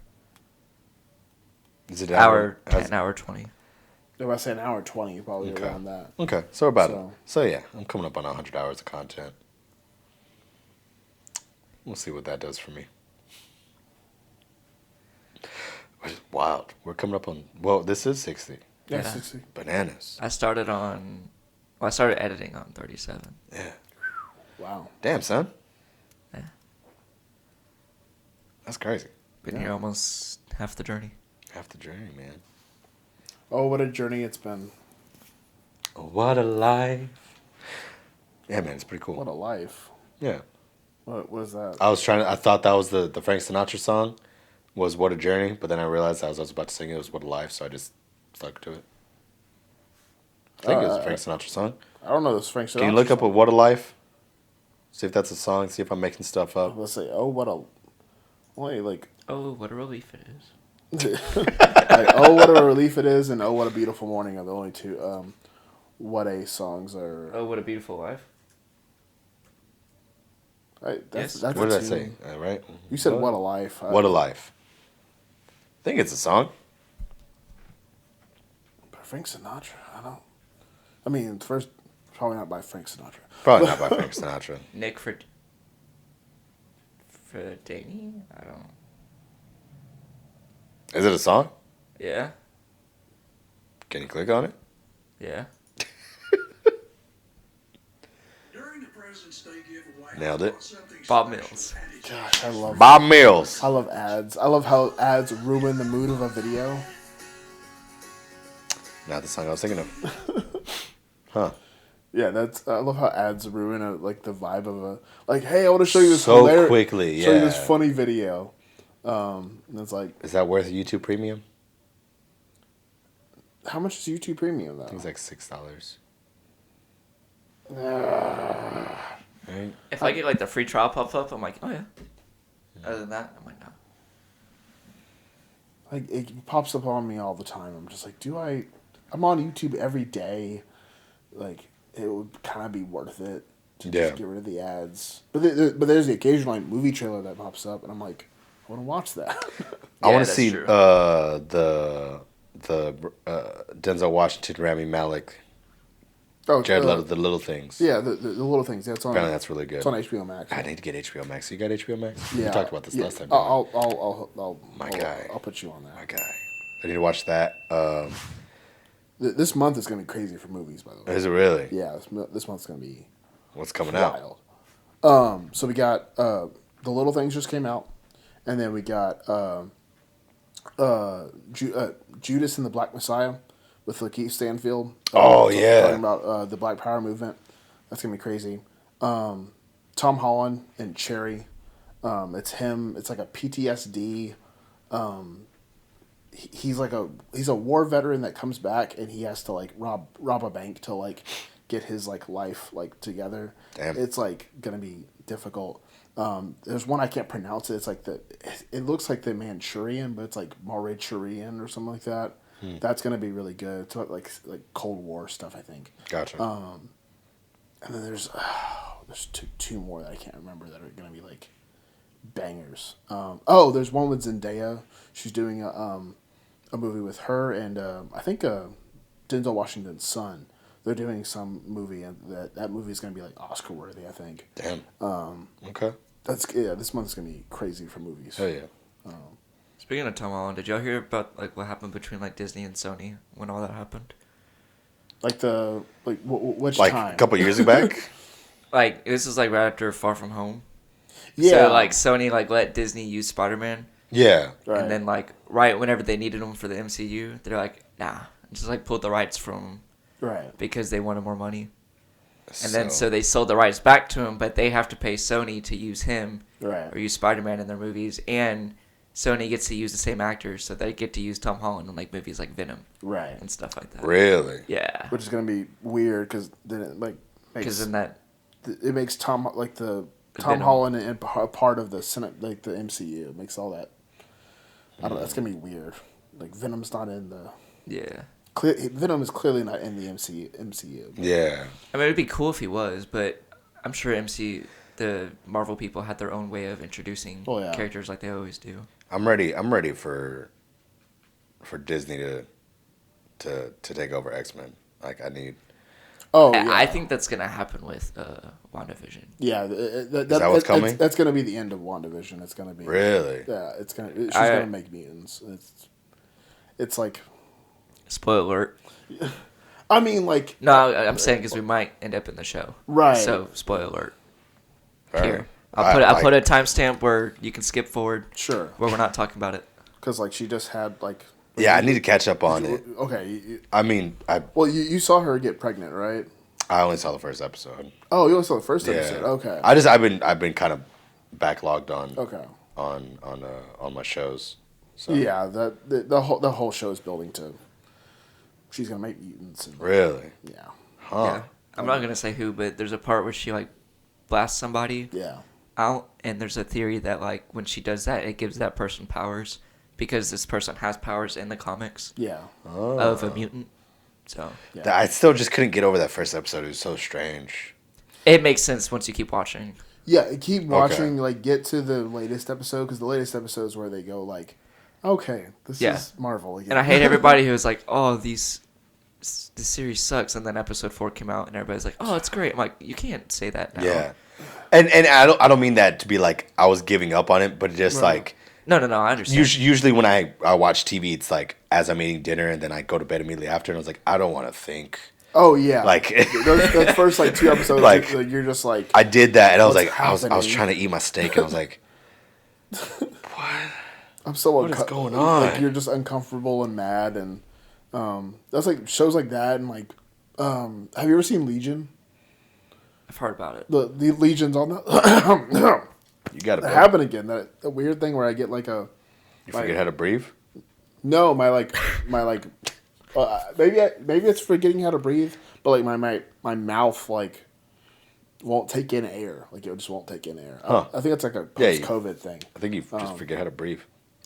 Is it Hour 10, hour 20. If I say an hour 20, probably Okay. around that. Okay, so about it. So- So yeah, I'm coming up on 100 hours of content. We'll see what that does for me. Which is wild. We're coming up on, this is 60. Yeah, Yeah. 60. Bananas. I started editing on 37. Yeah. Wow. Damn, son. Yeah. That's crazy. Been Yeah. here almost half the journey. Half the journey, man. Oh, what a journey it's been. What a life. Yeah, man, it's pretty cool. What a life. Yeah. What was that? I thought that was the Frank Sinatra song, was What a Journey, but then I realized I was about to sing it was What a Life, so I just stuck to it. I think it was a Frank Sinatra song. I don't know this Frank Sinatra. Can you look up a song. What a Life? See if that's a song, see if I'm making stuff up. Let's say, oh, what a. Wait, like. Oh, what a relief it is. Like, oh, what a relief it is, and oh, what a beautiful morning are the only two. What a songs are. Oh, what a beautiful life. Right, Yes. that's What a did I tune. say? Right? You said what a life. What a Life. I think it's a song. Frank Sinatra. I mean, first, probably not by Frank Sinatra. Probably not by Frank Sinatra. Nick Fredini? I don't know. Is it a song? Yeah? Can you click on it? Yeah. During the President's Day giveaway, Nailed it. Bob Mills. Gosh, I love. Bob Mills. I love ads. I love how ads ruin the mood of a video. Not the song I was thinking of. Huh. Yeah, I love how ads ruin the vibe of a hey, I want to show you this So quickly, show you this yeah. funny video. And it's like, Is that worth YouTube Premium? how much is YouTube Premium I think though? it's like $6. Right? If I get like the free trial pop up, I'm like, oh yeah. Other than that, I'm like, no. Like it pops up on me all the time. I'm just like, I'm on YouTube every day. Like it would kind of be worth it to just get rid of the ads. But there's the occasional like movie trailer that pops up, and I'm like, I want to watch that. I want to that's see true. the Denzel Washington, Rami Malek, Jared Leto, The Little Things. Yeah, the little things. That's on. Apparently that's really good. It's on HBO Max. I need to get HBO Max. You got HBO Max? Yeah, We talked about this last time. I'll My guy. I'll put you on that. My guy. I need to watch that. This month is gonna be crazy for movies, by the way. Is it really? Yeah, this month's gonna be What's coming out? wild. So we got The Little Things just came out, and then we got Judas and the Black Messiah with Lakeith Stanfield. Talking about the Black Power movement. That's gonna be crazy. Tom Holland and Cherry. It's him. It's like a PTSD. He's a war veteran that comes back and he has to like rob a bank to like get his like life like together. Damn. It's like gonna be difficult. There's one I can't pronounce it. It's like it looks like the Manchurian, but it's like Mauritian or something like that. That's gonna be really good. It's about like Cold War stuff, I think. Gotcha. And then there's two more that I can't remember that are gonna be like bangers. There's one with Zendaya. She's doing a movie with her and I think Denzel Washington's son. They're doing some movie and that movie is gonna be like Oscar worthy, I think. Damn. Okay. This month's gonna be crazy for movies. Oh yeah. Speaking of Tom Holland, did y'all hear about like what happened between like Disney and Sony when all that happened? Like which Like time? a couple years back. Like this is like right after Far From Home. Yeah. So like Sony like let Disney use Spider-Man, Yeah. Right. and then like right whenever they needed him for the MCU, they're like nah, just like pulled the rights from him Right. because they wanted more money. And then so they sold the rights back to him, but they have to pay Sony to use him Right. or use Spider-Man in their movies, and Sony gets to use the same actors, so they get to use Tom Holland in like movies like Venom Right. and stuff like that. Really. Yeah, Which is gonna be weird because then it like because makes in that it makes Tom like the Tom Venom. Holland and part of the like the MCU. It makes all that. I don't know. That's gonna be weird. Like Venom's not in the. yeah. Venom is clearly not in the MCU. Yeah. I mean, it'd be cool if he was, but I'm sure the Marvel people had their own way of introducing characters like they always do. I'm ready for Disney to take over X-Men. Like I need. Oh, yeah. I think that's gonna happen with WandaVision. Yeah, Is that what's coming? That's gonna be the end of WandaVision. It's gonna be Really? Yeah, she's gonna make mutants. It's like. Spoiler alert. I mean, like. No, I'm saying because we might end up in the show. Right. So spoiler alert. Fair. Here, I'll put a timestamp where you can skip forward. Sure. Where we're not talking about it. Because like she just had like. Yeah, I need to catch up on it. Okay. I mean, Well, you saw her get pregnant, right? I only saw the first episode. Oh, you only saw the first Yeah. episode. Okay. I've been kind of backlogged on Okay. on my shows. So. Yeah, the whole show is building to. She's gonna make mutants. And, Really? Yeah. Huh. Yeah. I'm not gonna say who, but there's a part where she like blasts somebody Yeah. out, and there's a theory that like when she does that, it gives that person powers because this person has powers in the comics Yeah. of a mutant. So Yeah. I still just couldn't get over that first episode. It was so strange. it makes sense once you keep watching. Yeah. Keep watching. Like get to the latest episode because the latest episode is where they go like, okay, this is Marvel again. And I hate everybody who's like, oh, this series sucks, and then episode 4 came out, and everybody's like, oh, it's great. I'm like, you can't say that now. Yeah. And I don't mean that to be like I was giving up on it, but just like No, I understand. usually when I watch TV, it's like as I'm eating dinner and then I go to bed immediately after, and I was like, I don't want to think. Oh yeah. Like those first like 2 episodes, Like, you're just like. I did that, and I was What's like, I was happening? trying to eat my steak, and I was like, I'm so what is going on? Like you're just uncomfortable and mad, and that's like shows like that, and like, have you ever seen Legion? I've heard about it. The Legion's on the. you got to That happened again. That weird thing where I get like a. You forget how to breathe? No, my maybe it's forgetting how to breathe, but like my mouth like won't take in air. Like it just won't take in air. Huh. I think it's like a Yeah, post-COVID thing. I think you just forget how to breathe.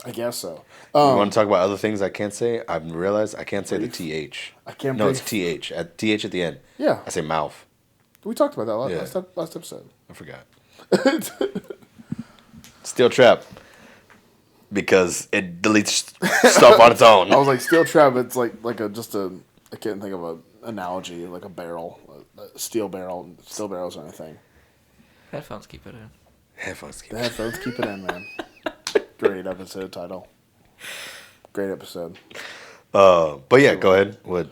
I guess so. You want to talk about other things I can't say? I've realized I can't say the Breathe. TH. I can't No, breathe. it's TH. TH at the end. Yeah. I say mouth. We talked about that Yeah. last episode. I forgot. Steel trap. Because it deletes stuff on its own. I was like, steel trap. It's like I can't think of an analogy, like a barrel, a steel barrel. Steel barrels or anything. Headphones keep it in. Headphones keep The headphones keep it in, man. Great episode title. Great episode. But yeah, go ahead. What?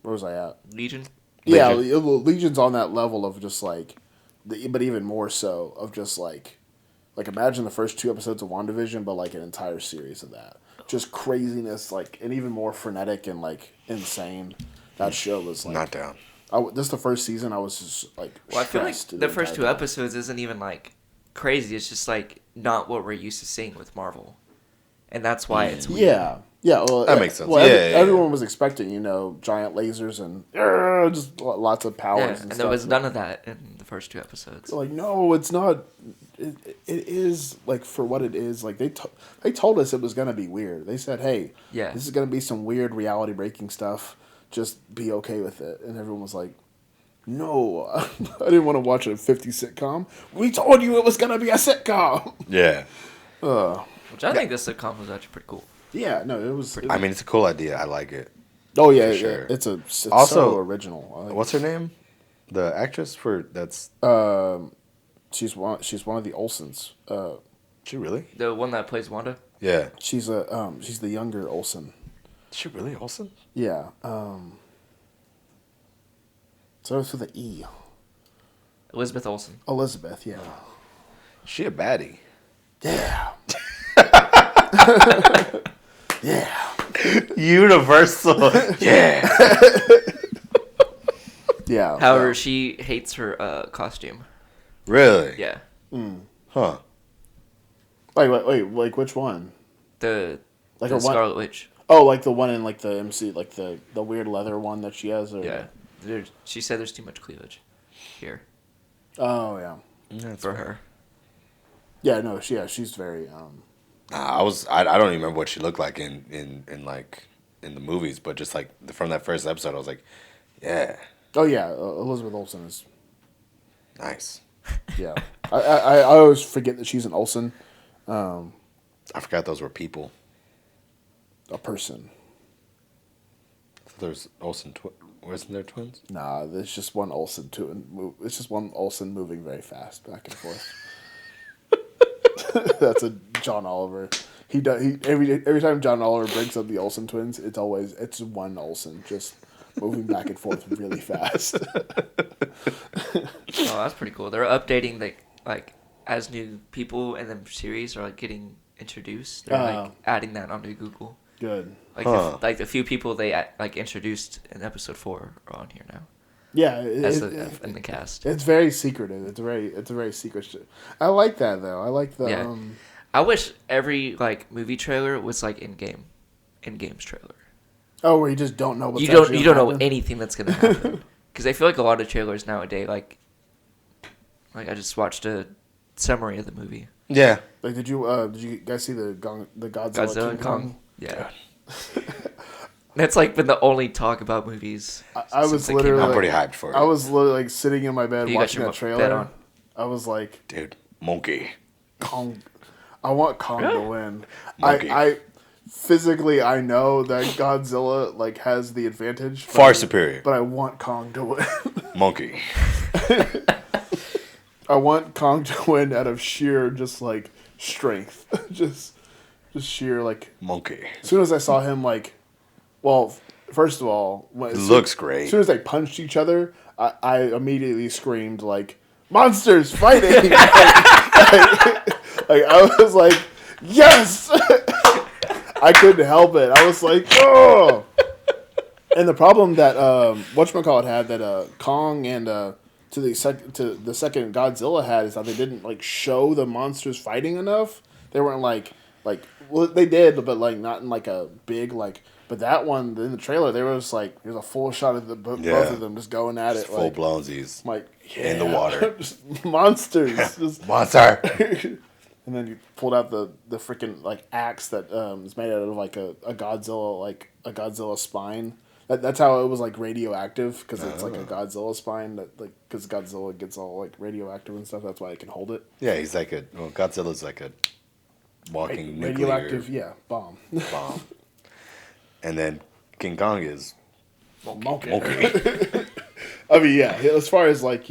Where was I at? Legion. Yeah, Legion. Legion's on that level of just like, but even more so of just like imagine the first 2 episodes of WandaVision, but like an entire series of that. Just craziness, like, and even more frenetic and like insane. That show was like Not down. This is the first season. I was just like, Well, I feel like stressed the first 2 entire time. episodes isn't even like crazy. It's just like not what we're used to seeing with Marvel, and that's why it's weird. Yeah. Yeah, well, That makes sense. Well, Yeah, everyone was expecting, giant lasers and just lots of powers Yeah, and and stuff. there was none of that in the first 2 episodes. Like, no, it's not. It is like for what it is. Like they told us it was gonna be weird. They said, "Hey, Yeah. this is gonna be some weird reality breaking stuff. Just be okay with it." And everyone was like, "No, I didn't want to watch a 50s sitcom. We told you it was gonna be a sitcom." Yeah. Which I think this sitcom was actually pretty cool. Yeah, no, it was. I mean, it's a cool idea. I like it. Oh yeah, for sure. it's Also, so original. I like What's her name? The actress for that's. She's one of the Olsens. She really? The one that plays Wanda. Yeah. She's she's the younger Olsen. Is she really Olsen? Yeah. So it's with an E. Elizabeth Olsen. Elizabeth. Yeah. Is she a baddie? Yeah. Yeah. Universal. Yeah. Yeah. However, she hates her costume. Really? Yeah. Huh. Like which one? The Like the a one- Scarlet Witch. Oh, like the one in like the MC, like the weird leather one that she has. Or... Yeah. She said there's too much cleavage here Oh yeah. That's for fair. her. Yeah. No. She's very. I don't even remember what she looked like in the movies, but just like from that first episode, I was like, yeah, Oh yeah. Elizabeth Olsen is. nice. Yeah. I always forget that she's an Olsen. I forgot those were people. A person. There's Olsen wasn't there twins? Nah, there's just one Olsen It's just one Olsen moving very fast back and forth. That's a John Oliver. Every time John Oliver brings up the Olsen twins, it's one Olsen just moving back and forth really fast. Oh, that's pretty cool. They're updating as new people in the series are like getting introduced. They're like adding that onto Google. Good. Like the few people they like introduced in episode 4 are on here now. Yeah, In the cast. it's very secretive. It's a very secret shit. I like that though. I like the Yeah. I wish every like movie trailer was like in-game's trailer. Oh, where you just don't know what's You don't actually know gonna happen? anything that's gonna happen because I feel like a lot of trailers nowadays like I just watched a summary of the movie. Yeah. Like, did you guys see the Godzilla Godzilla King and Kong? Kong. Yeah. That's like been the only talk about movies. I was since it came literally out. I'm pretty hyped for it. I was literally like sitting in my bed You got watching your that trailer. bed on. I was like, Dude, Monkey. Kong. I want Kong to win. Monkey. I physically I know that Godzilla like has the advantage. Far superior. But I want Kong to win. Monkey. I want Kong to win out of sheer just like strength. just sheer like. Monkey. As soon as I saw him first of all, It looks great. As soon as they punched each other, I immediately screamed like monsters fighting. Like I was like, yes! I couldn't help it. I was like, oh! And the problem that whatchamacallit had that Kong and to the second Godzilla had is that they didn't like show the monsters fighting enough. They weren't like Like, well, they did, but like not in like a big like. But that one in the trailer, there was a full shot of both of them just going at it, full like blownsies like in the water, just monsters, just monster. And then you pulled out the freaking like axe that is made out of like a Godzilla spine. That's how it was like radioactive because it's like a Godzilla spine that like because Godzilla gets all like radioactive and stuff. That's why it can hold it. Yeah, he's like Godzilla's like a walking Radioactive, nuclear bomb. bomb. And then King Kong is Monkey. monkey, I mean, yeah. As far as like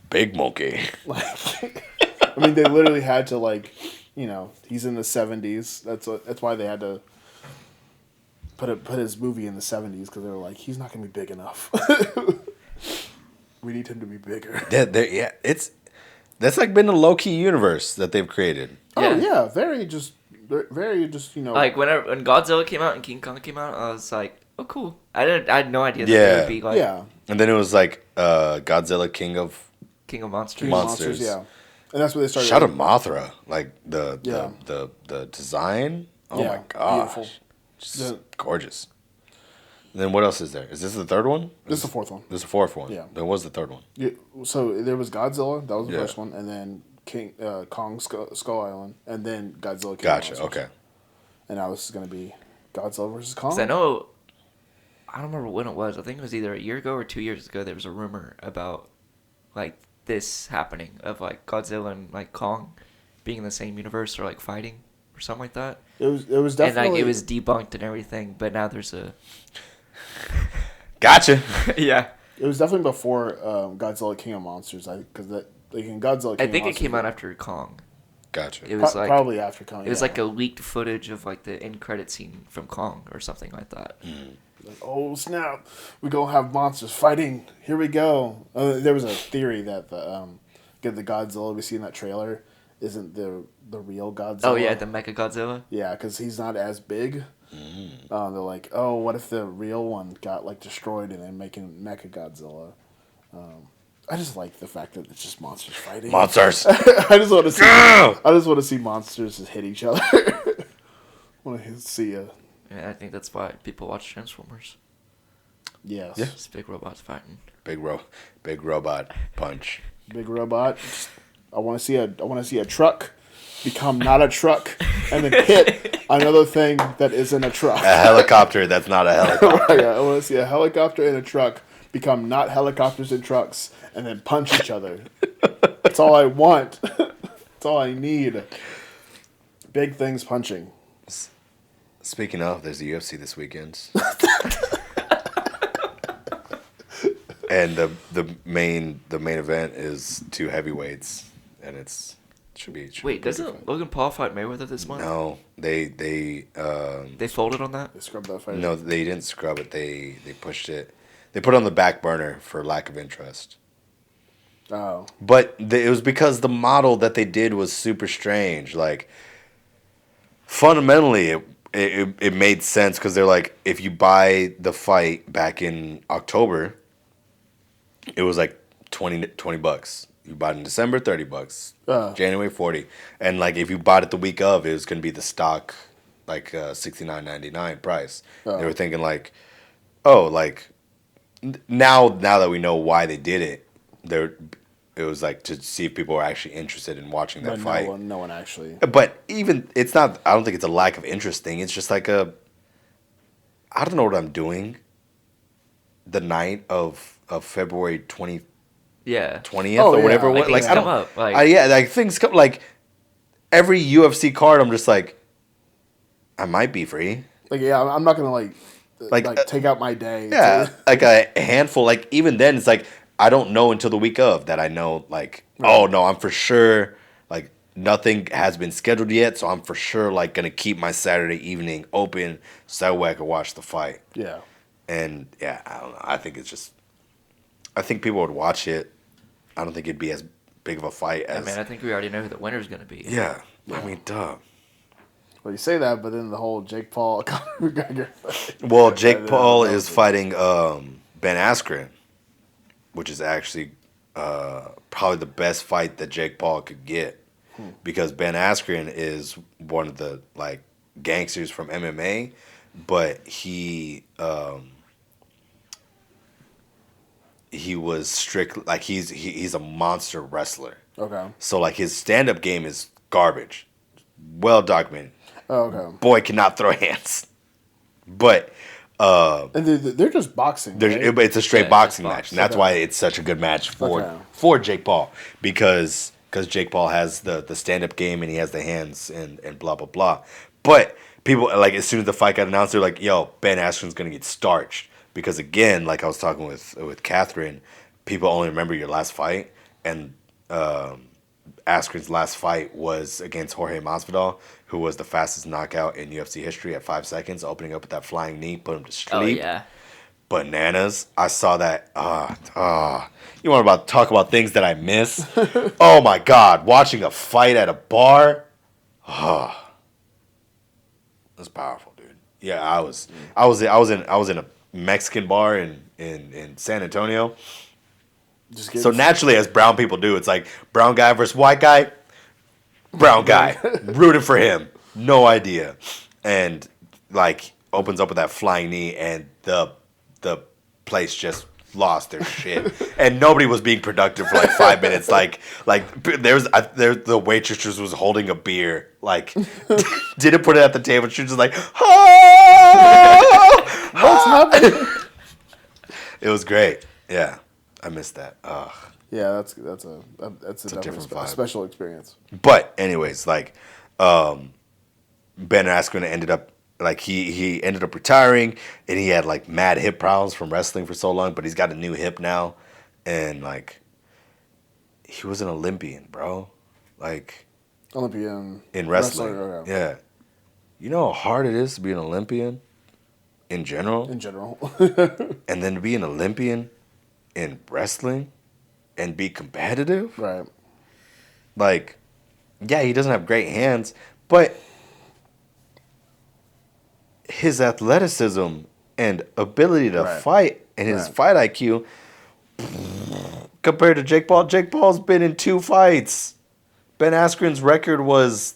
big monkey. like, I mean, they literally had to like, he's in the 70s. That's why they had to put his movie in the 70s because they were like, he's not gonna be big enough. We need him to be bigger. Yeah, that's like been a low key universe that they've created. Oh yeah, very just. Like when Godzilla came out and King Kong came out, I was like, oh cool. I had no idea that Yeah. they would be like And then it was like Godzilla King of Monsters. Monsters. Yeah, and that's where they started. Shout out Mothra, like the design. Oh Yeah, my gosh, beautiful. just gorgeous. And then what else is there? Is this the third one? This is the fourth one. This is the fourth one. Yeah. Then what's the third one? Yeah, so there was Godzilla. That was the Yeah. first one, and then Kong Skull Island, and then Godzilla. King Gotcha. Monsters. Okay. And now this is gonna be Godzilla versus Kong. 'Cause I don't remember when it was. I think it was either a year ago or 2 years ago. There was a rumor about like this happening of like Godzilla and like Kong being in the same universe or like fighting or something like that. It was definitely And like it was debunked and everything, but now there's a Gotcha. yeah. It was definitely before Godzilla King of Monsters. Because that like in Godzilla. King I think of it came out Monsters, after Kong. Gotcha. It was like probably after Kong. it was yeah. like a leaked footage of like the end credit scene from Kong or something like that. Like, oh snap! We gonna have monsters fighting. Here we go. There was a theory that the Godzilla we see in that trailer isn't the real Godzilla. Oh yeah, the Mecha Godzilla. Yeah, because he's not as big. They're like, oh, what if the real one got like destroyed and then making Mecha Godzilla? I just like the fact that it's just monsters fighting. Monsters. I just want to see. I just want to see monsters just hit each other. I want to see a. Yeah, I think that's why people watch Transformers. Yes. Yeah. It's big robots fighting. Big robot punch. Big robot. I want to see a truck become not a truck and then hit another thing that isn't a truck. A helicopter that's not a helicopter. Yeah, I want to see a helicopter and a truck become not helicopters and trucks and then punch each other. That's all I want. That's all I need. Big things punching. Speaking of, there's the UFC this weekend. And the main event is two heavyweights, and it should be. Wait, doesn't Logan Paul fight Mayweather this month? No, they folded on that? They scrubbed that fight. no, they didn't scrub it. They pushed it. They put it on the back burner for lack of interest. Oh. But it was because the model that they did was super strange. Like, fundamentally, it made sense because they're like, if you buy the fight back in October, it was like $20. You bought it in December, $30. January, $40. And like, if you bought it the week of, it was gonna be the stock, like $69.99 price. They were thinking like, oh, like now that we know why they did it, it was like to see if people were actually interested in watching that But fight. no one actually. But even it's not. I don't think it's a lack of interest thing. It's just like I don't know what I'm doing. The night of February 20th Yeah. or yeah. whatever. Like, Like, things I don't. come up, like- Yeah, like things come. Like every UFC card, I'm just like, I might be free. Like, yeah, I'm not gonna like Like, take out my day. Yeah, to- like a handful. Like even then, it's like I don't know until the week of that I know. Like, oh no, I'm for sure. Like nothing has been scheduled yet, so I'm for sure like gonna keep my Saturday evening open so that way I can watch the fight. Yeah. And yeah, I don't know. I think it's just. I think people would watch it. I don't think it'd be as big of a fight I as. mean, I think we already know who the winner's going to be. Yeah, I mean, duh. Well, you say that, but then the whole Jake Paul Conor McGregor fight. Well, Jake Yeah, Paul that is was it. fighting Ben Askren, which is actually probably the best fight that Jake Paul could get. because Ben Askren is one of the like gangsters from MMA, but he was strict, like he's a monster wrestler. Okay. So like his stand-up game is garbage. Well documented. Oh, okay. Boy cannot throw hands. But And they're just boxing. Right? it's a straight Yeah, boxing just match. box. And that's why it's such a good match Okay. for Jake Paul. Because Jake Paul has the stand-up game and he has the hands and blah, blah, blah. But people, like, as soon as the fight got announced, they're like, yo, Ben Askren's going to get starched. Because, again, like I was talking with Catherine, people only remember your last fight. And Askren's last fight was against Jorge Masvidal, who was the fastest knockout in UFC history at 5 seconds, opening up with that flying knee, put him to sleep. Oh yeah. Bananas. I saw that. You want to talk about things that I miss? Oh my God. Watching a fight at a bar. That's powerful, dude. Yeah, I was in a Mexican bar in San Antonio. Just So naturally, as brown people do, it's like brown guy versus white guy. Brown guy. Rooting for him. No idea. And like opens up with that flying knee and the place just lost their shit. And nobody was being productive for like 5 minutes. Like the waitress just was holding a beer. Like didn't put it at the table. She was just like, What's happening? It was great. Yeah. I missed that. Ugh. Yeah, that's a definitely different vibe. special experience. But anyways, like Ben Askren ended up like he ended up retiring, and he had like mad hip problems from wrestling for so long, but he's got a new hip now, and like he was an Olympian, bro. Like Olympian in wrestling. okay. Yeah. You know how hard it is to be an Olympian in general? In general. And then to be an Olympian in wrestling and be competitive? Right. Like, yeah, he doesn't have great hands, but his athleticism and ability to Right. fight and his Right. fight IQ compared to Jake Paul's been in 2 fights. Ben Askren's record was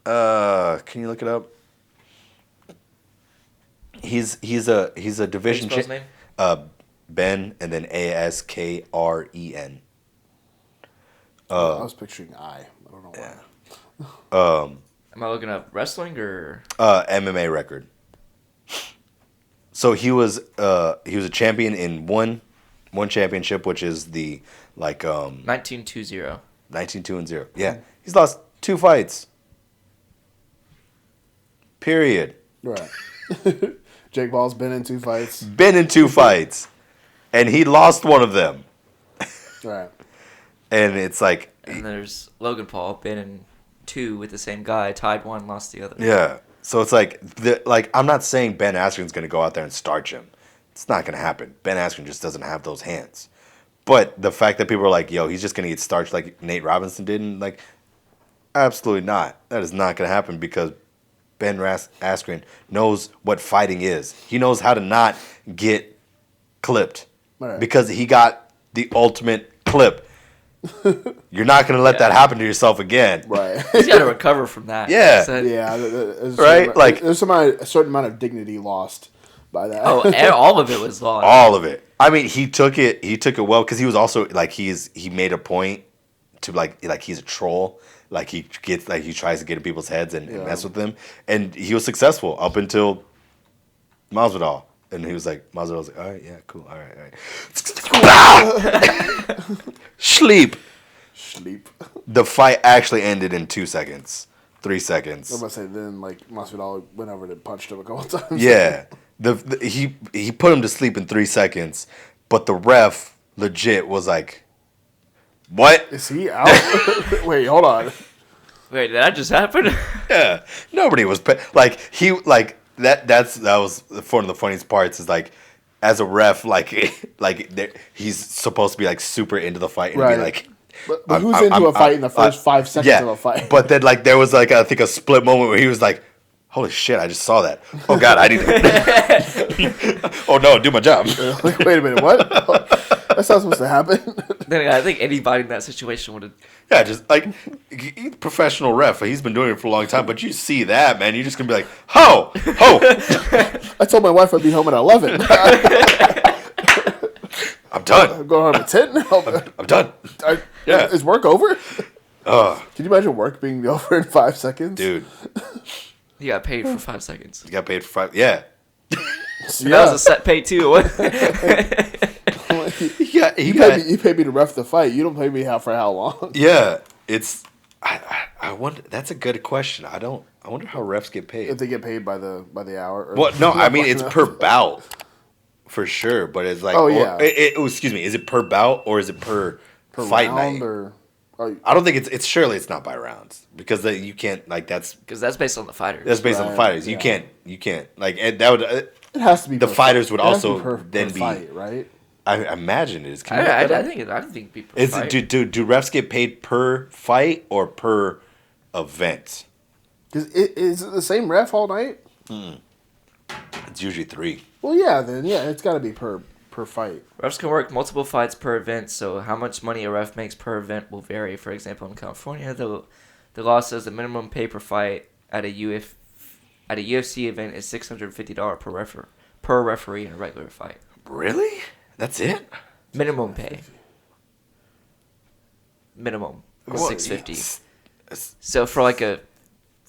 can you look it up? He's a division Spell his name? Ben and then Askren. I was picturing I don't know why. Am I looking up wrestling or? MMA record. So he was a champion in one championship, which is the like 19-2-0. 19-2-0. Yeah, he's lost 2 fights. Period. Right. Jake Paul's been in 2 fights. Been in 2 fights, and he lost one of them. Right. And it's like, And there's Logan Paul, been in 2 with the same guy, tied 1, lost the other. yeah. So it's like I'm not saying Ben Askren's going to go out there and starch him. It's not going to happen. Ben Askren just doesn't have those hands. But the fact that people are like, yo, he's just going to get starched like Nate Robinson did, and like, absolutely not. That is not going to happen because Ben Askren knows what fighting is. He knows how to not get clipped Right. because he got the ultimate clip. You're not going to let that happen to yourself again. Right. He's got to recover from that. Yeah. So- Yeah. There's Right? Like- there's a certain amount of dignity lost by that. Oh, and all of it was lost. All of it. I mean, he took it well because he was also like he made a point to like he's a troll. Like he tries to get in people's heads and mess with them, and he was successful up until Masvidal, and he was like Masvidal was like, all right, yeah, cool, all right. Sleep. Sleep. The fight actually ended in 2 seconds, 3 seconds. I'm about to say then like Masvidal went over and punched him a couple times. Yeah, he put him to sleep in 3 seconds, but the ref legit was like, "What?" Is he out? Wait, hold on. Wait, did that just happen? Yeah, nobody was like he like that. That was one of the funniest parts. Is like as a ref, he's supposed to be like super into the fight and Right. be like. But who's into a fight in the first 5 seconds of a fight? But then like there was like I think a split moment where he was like, "Holy shit! I just saw that. Oh God, I need to." Oh no, do my job. Like, wait a minute, what? That's not supposed to happen. Then I think anybody in that situation would have. Yeah, just like he's a professional ref. He's been doing it for a long time. But you see that, man, you're just gonna be like, ho. I told my wife I'd be home at 11. I'm done. I'm going home at 10. I'm done. Yeah. Is work over? Can you imagine work being over in 5 seconds? Dude, You got paid for 5 seconds. you got paid for 5. Yeah. And that was a set pay too. You pay me to ref the fight. You don't pay me for how long? Yeah. It's. I wonder. That's a good question. I wonder how refs get paid. If they get paid by the hour. Or Well, no, I mean it's per bout, for sure. But it's like, excuse me, is it per bout or is it per fight round night? or I don't think it's surely it's not by rounds because you can't like that's Because that's based on the fighters. that's based on the fighters. You can't like and that would it has to be the per fighters fight. would It has to also per then be. fight, right? I imagine it is. I think people. Is it, do refs get paid per fight or per event? Is it the same ref all night? It's usually 3. Well, yeah, then it's got to be per fight. Refs can work multiple fights per event, so how much money a ref makes per event will vary. For example, in California, the law says the minimum pay per fight at a UFC event is $650 per referee in a regular fight. Really? That's it? Minimum pay. Minimum Well, $650. So for like a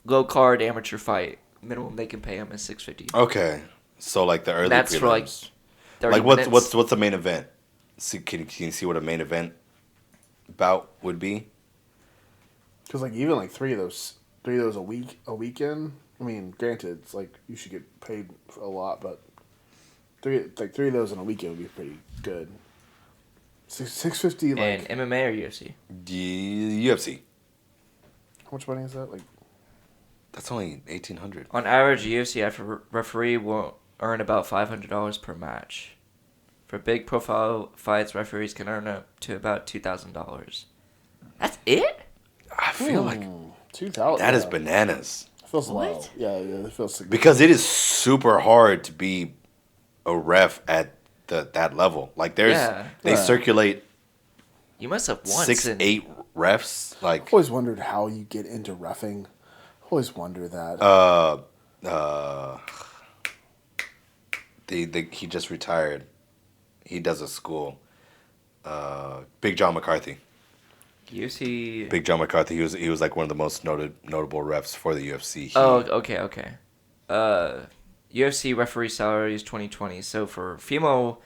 low card amateur fight, minimum they can pay him is $650. Okay, so like the early That's for like prelims. 30 Like minutes. what's the main event? See, can you see what a main event bout would be? Because like even like three of those a weekend. I mean, granted, it's like you should get paid a lot, but three of those in a weekend would be pretty good. $650 like And MMA or UFC? The UFC. how much money is that? Like That's only $1,800. On average, UFC referee will earn about $500 per match. For big profile fights, referees can earn up to about $2,000. That's it? I feel like 2,000. that is bananas. Feels low. What? Yeah, it feels significant. Because it is super hard to be a ref at that level. Like they Yeah. circulate You must have once 6-8 refs. Like I've always wondered how you get into reffing. Always wonder that. he just retired. He does a school. Big John McCarthy. UFC. Big John McCarthy. He was like one of the most notable refs for the UFC. Okay. UFC referee salaries 2020. So for female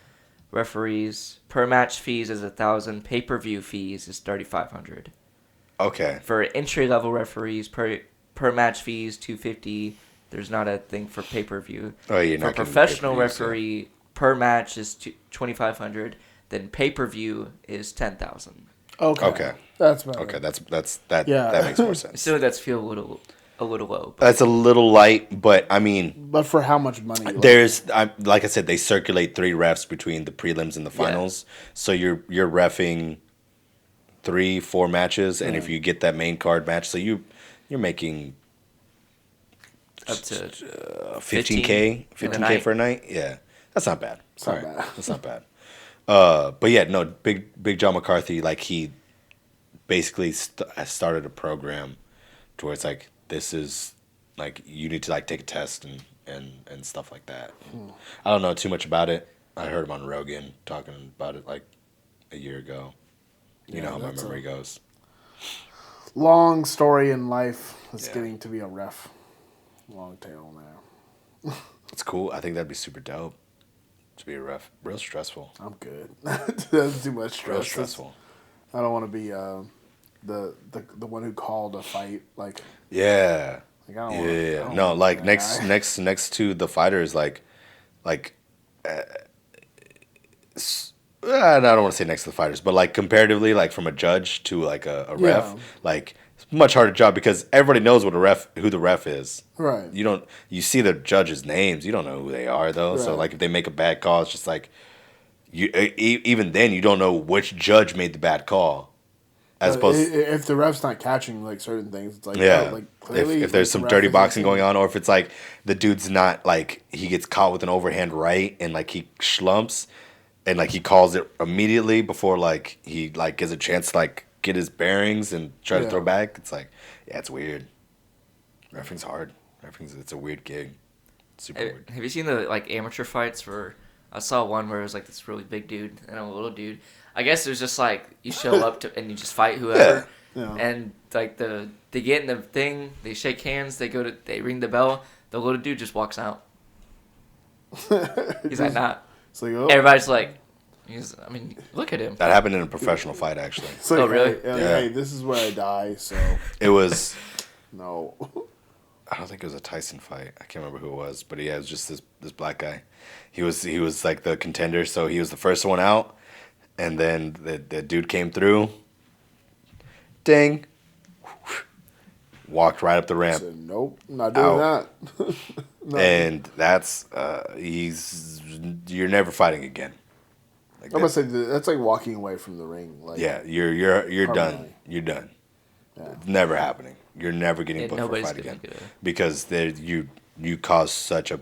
referees, per match fees is $1,000. Pay-per-view fees is $3,500. Okay. For entry level referees, per match fees $250. There's not a thing for pay-per-view. Oh, you're For not getting professional pay-per-views, referee, per match is $2,500. Then pay-per-view is $10,000. Okay. That's better. Okay, that Yeah. that makes more sense. So that's feel a little low. But That's a little light, but I mean, But for how much money? like I said, they circulate 3 refs between the prelims and the finals. So you're reffing 3-4 matches, and if you get that main card match, so you're making up to 15K for a night. Yeah, that's not bad. It's not All right. bad. That's not bad. But yeah, no, Big John McCarthy, like he basically started a program to where it's like this is like you need to like take a test and stuff like that. I don't know too much about it. I heard him on Rogan talking about it like a year ago. You know how my memory goes. Long story in life is Yeah. getting to be a ref. Long tail now. It's cool. I think that'd be super dope to be a ref. Real stressful. I'm good. That's too much stress. Real stressful. I don't want to be the one who called a fight. Like, Yeah. like I don't Yeah. wanna, No, like that guy. next to the fighters, like, I don't want to say next to the fighters, but like comparatively, like from a judge to like a ref, Yeah. like it's a much harder job because everybody knows who the ref is. Right. You see the judges' names, you don't know who they are though. So Right. like if they make a bad call, it's just like even then you don't know which judge made the bad call. As opposed, if the ref's not catching like certain things, it's like yeah, like clearly, if there's like, some the ref dirty isn't boxing seeing- going on, or if it's like the dude's not like he gets caught with an overhand right and like he slumps, and like he calls it immediately before like he like gets a chance to like get his bearings and try to throw back. It's like, yeah, it's weird. Reffing's hard. It's a weird gig. Super weird. Have you seen the like amateur fights where I saw one where it was like this really big dude and a little dude? I guess it was just like you show up to and you just fight whoever. Yeah. And like they get in the thing, they shake hands, they ring the bell, the little dude just walks out. He's like, nah. It's like, oh. Everybody's like, look at him. That happened in a professional fight, actually. It's like, Oh, really? Hey, this is where I die, so It was, no. I don't think it was a Tyson fight. I can't remember who it was, but it was just this black guy. He was like the contender, so he was the first one out, and then the dude came through. Ding. Walked right up the ramp. Said, nope, not doing that. No. And that's you're never fighting again. Like I'm gonna say that's like walking away from the ring. Like, yeah, you're done. Permanently. You're done. Yeah. It's never happening. You're never getting Yeah, put for a nobody's fight gonna again get a- because you cause such a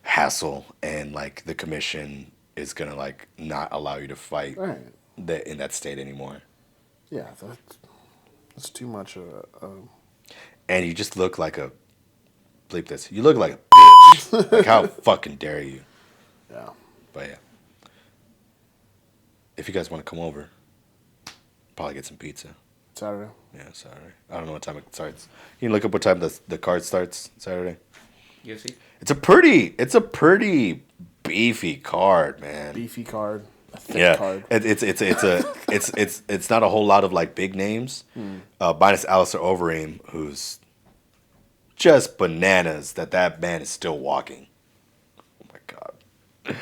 hassle, and like the commission is gonna like not allow you to fight Right. in that state anymore. Yeah, that's too much. And you just look like a bleep this. You look like a bitch. Like how fucking dare you? Yeah. But yeah. If you guys want to come over, probably get some pizza. Saturday. Yeah, Saturday. I don't know what time it starts. You can look up what time the card starts Saturday. UFC? It's a pretty beefy card, man. Beefy card. A thick card. It's not a whole lot of like big names. Minus Alistair Overeem, who's just bananas that man is still walking. Oh my god.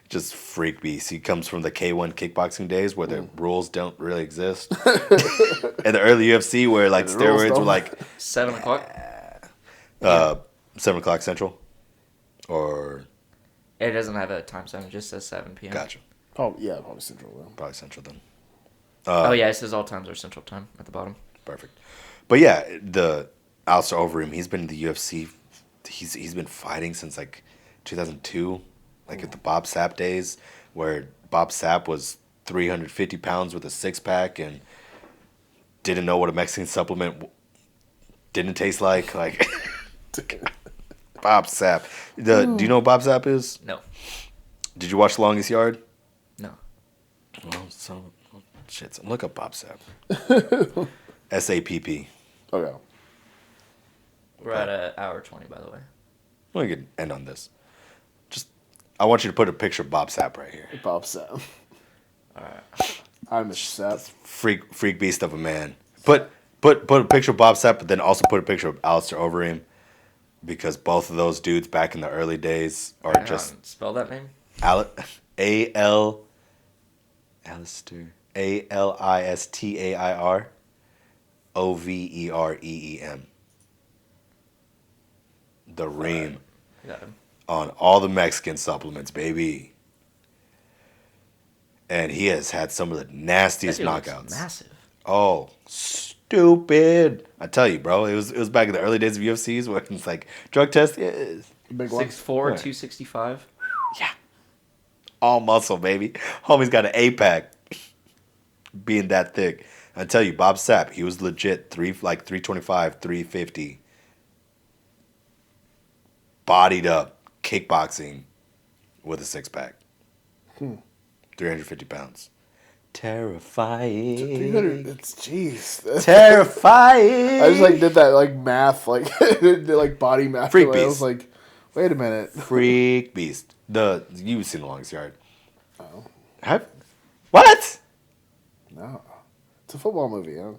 Just freak beast. He comes from the K1 kickboxing days where the rules don't really exist. And the early UFC where like The rules steroids were don't. like 7 o'clock? 7 o'clock central. Or It doesn't have a time zone. It just says 7 p.m. gotcha. Probably Central. Though. Probably central then. Oh, yeah. It says all times are Central Time at the bottom. Perfect. But yeah, the Alistair Overeem, he's been in the UFC. He's been fighting since like 2002, like at the Bob Sapp days, where Bob Sapp was 350 pounds with a six-pack and didn't know what a Mexican supplement didn't taste like. Like Bob Sapp. Do you know what Bob Sapp is? No. Did you watch The Longest Yard? No. Well, shit. So look up Bob Sapp. SAPP. Okay. We're at an hour 20, by the way. We can end on this. I want you to put a picture of Bob Sapp right here. Bob Sapp. All right. I'm a Sapp. Freak beast of a man. Put a picture of Bob Sapp, but then also put a picture of Alistair Overeem, because both of those dudes back in the early days are Hang just on. Spell that name? Alistair Alistair Overeem. The Reem. Got him. On all the Mexican supplements, baby. And he has had some of the nastiest That dude looks knockouts. massive. Oh, stupid! I tell you, bro, it was back in the early days of UFCs where it's like drug test, Big one. 6'4", Right. 265. yeah, all muscle, baby. Homie's got an 8-pack, being that thick. I tell you, Bob Sapp, he was legit 325, 350, bodied up, kickboxing with a 6-pack, 350 pounds. Terrifying. 300. It's jeez. Terrifying. I just like did that like math, like did like body math. Freak I beast. was like, wait a minute. Freak beast. You've seen The Longest Yard. Oh. What? No, it's a football movie. Huh?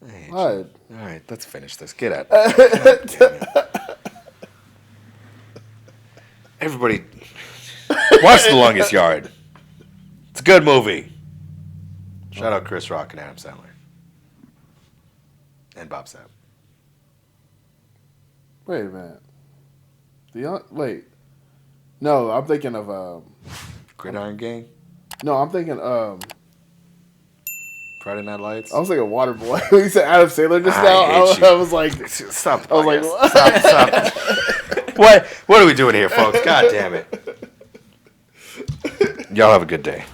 Hey, What? all right, let's finish this. Get out. God damn it. Everybody, watch The Longest Yard. It's a good movie. Shout out Chris Rock and Adam Sandler. And Bob Sapp. Wait a minute. Wait. No, I'm thinking of Gridiron Gang. No, I'm thinking Friday Night Lights. I was thinking Waterboy. You said Adam Sandler just I now. hate you. I was like, Stop the I was like, podcast. Stop. What are we doing here, folks? God damn it. Y'all have a good day.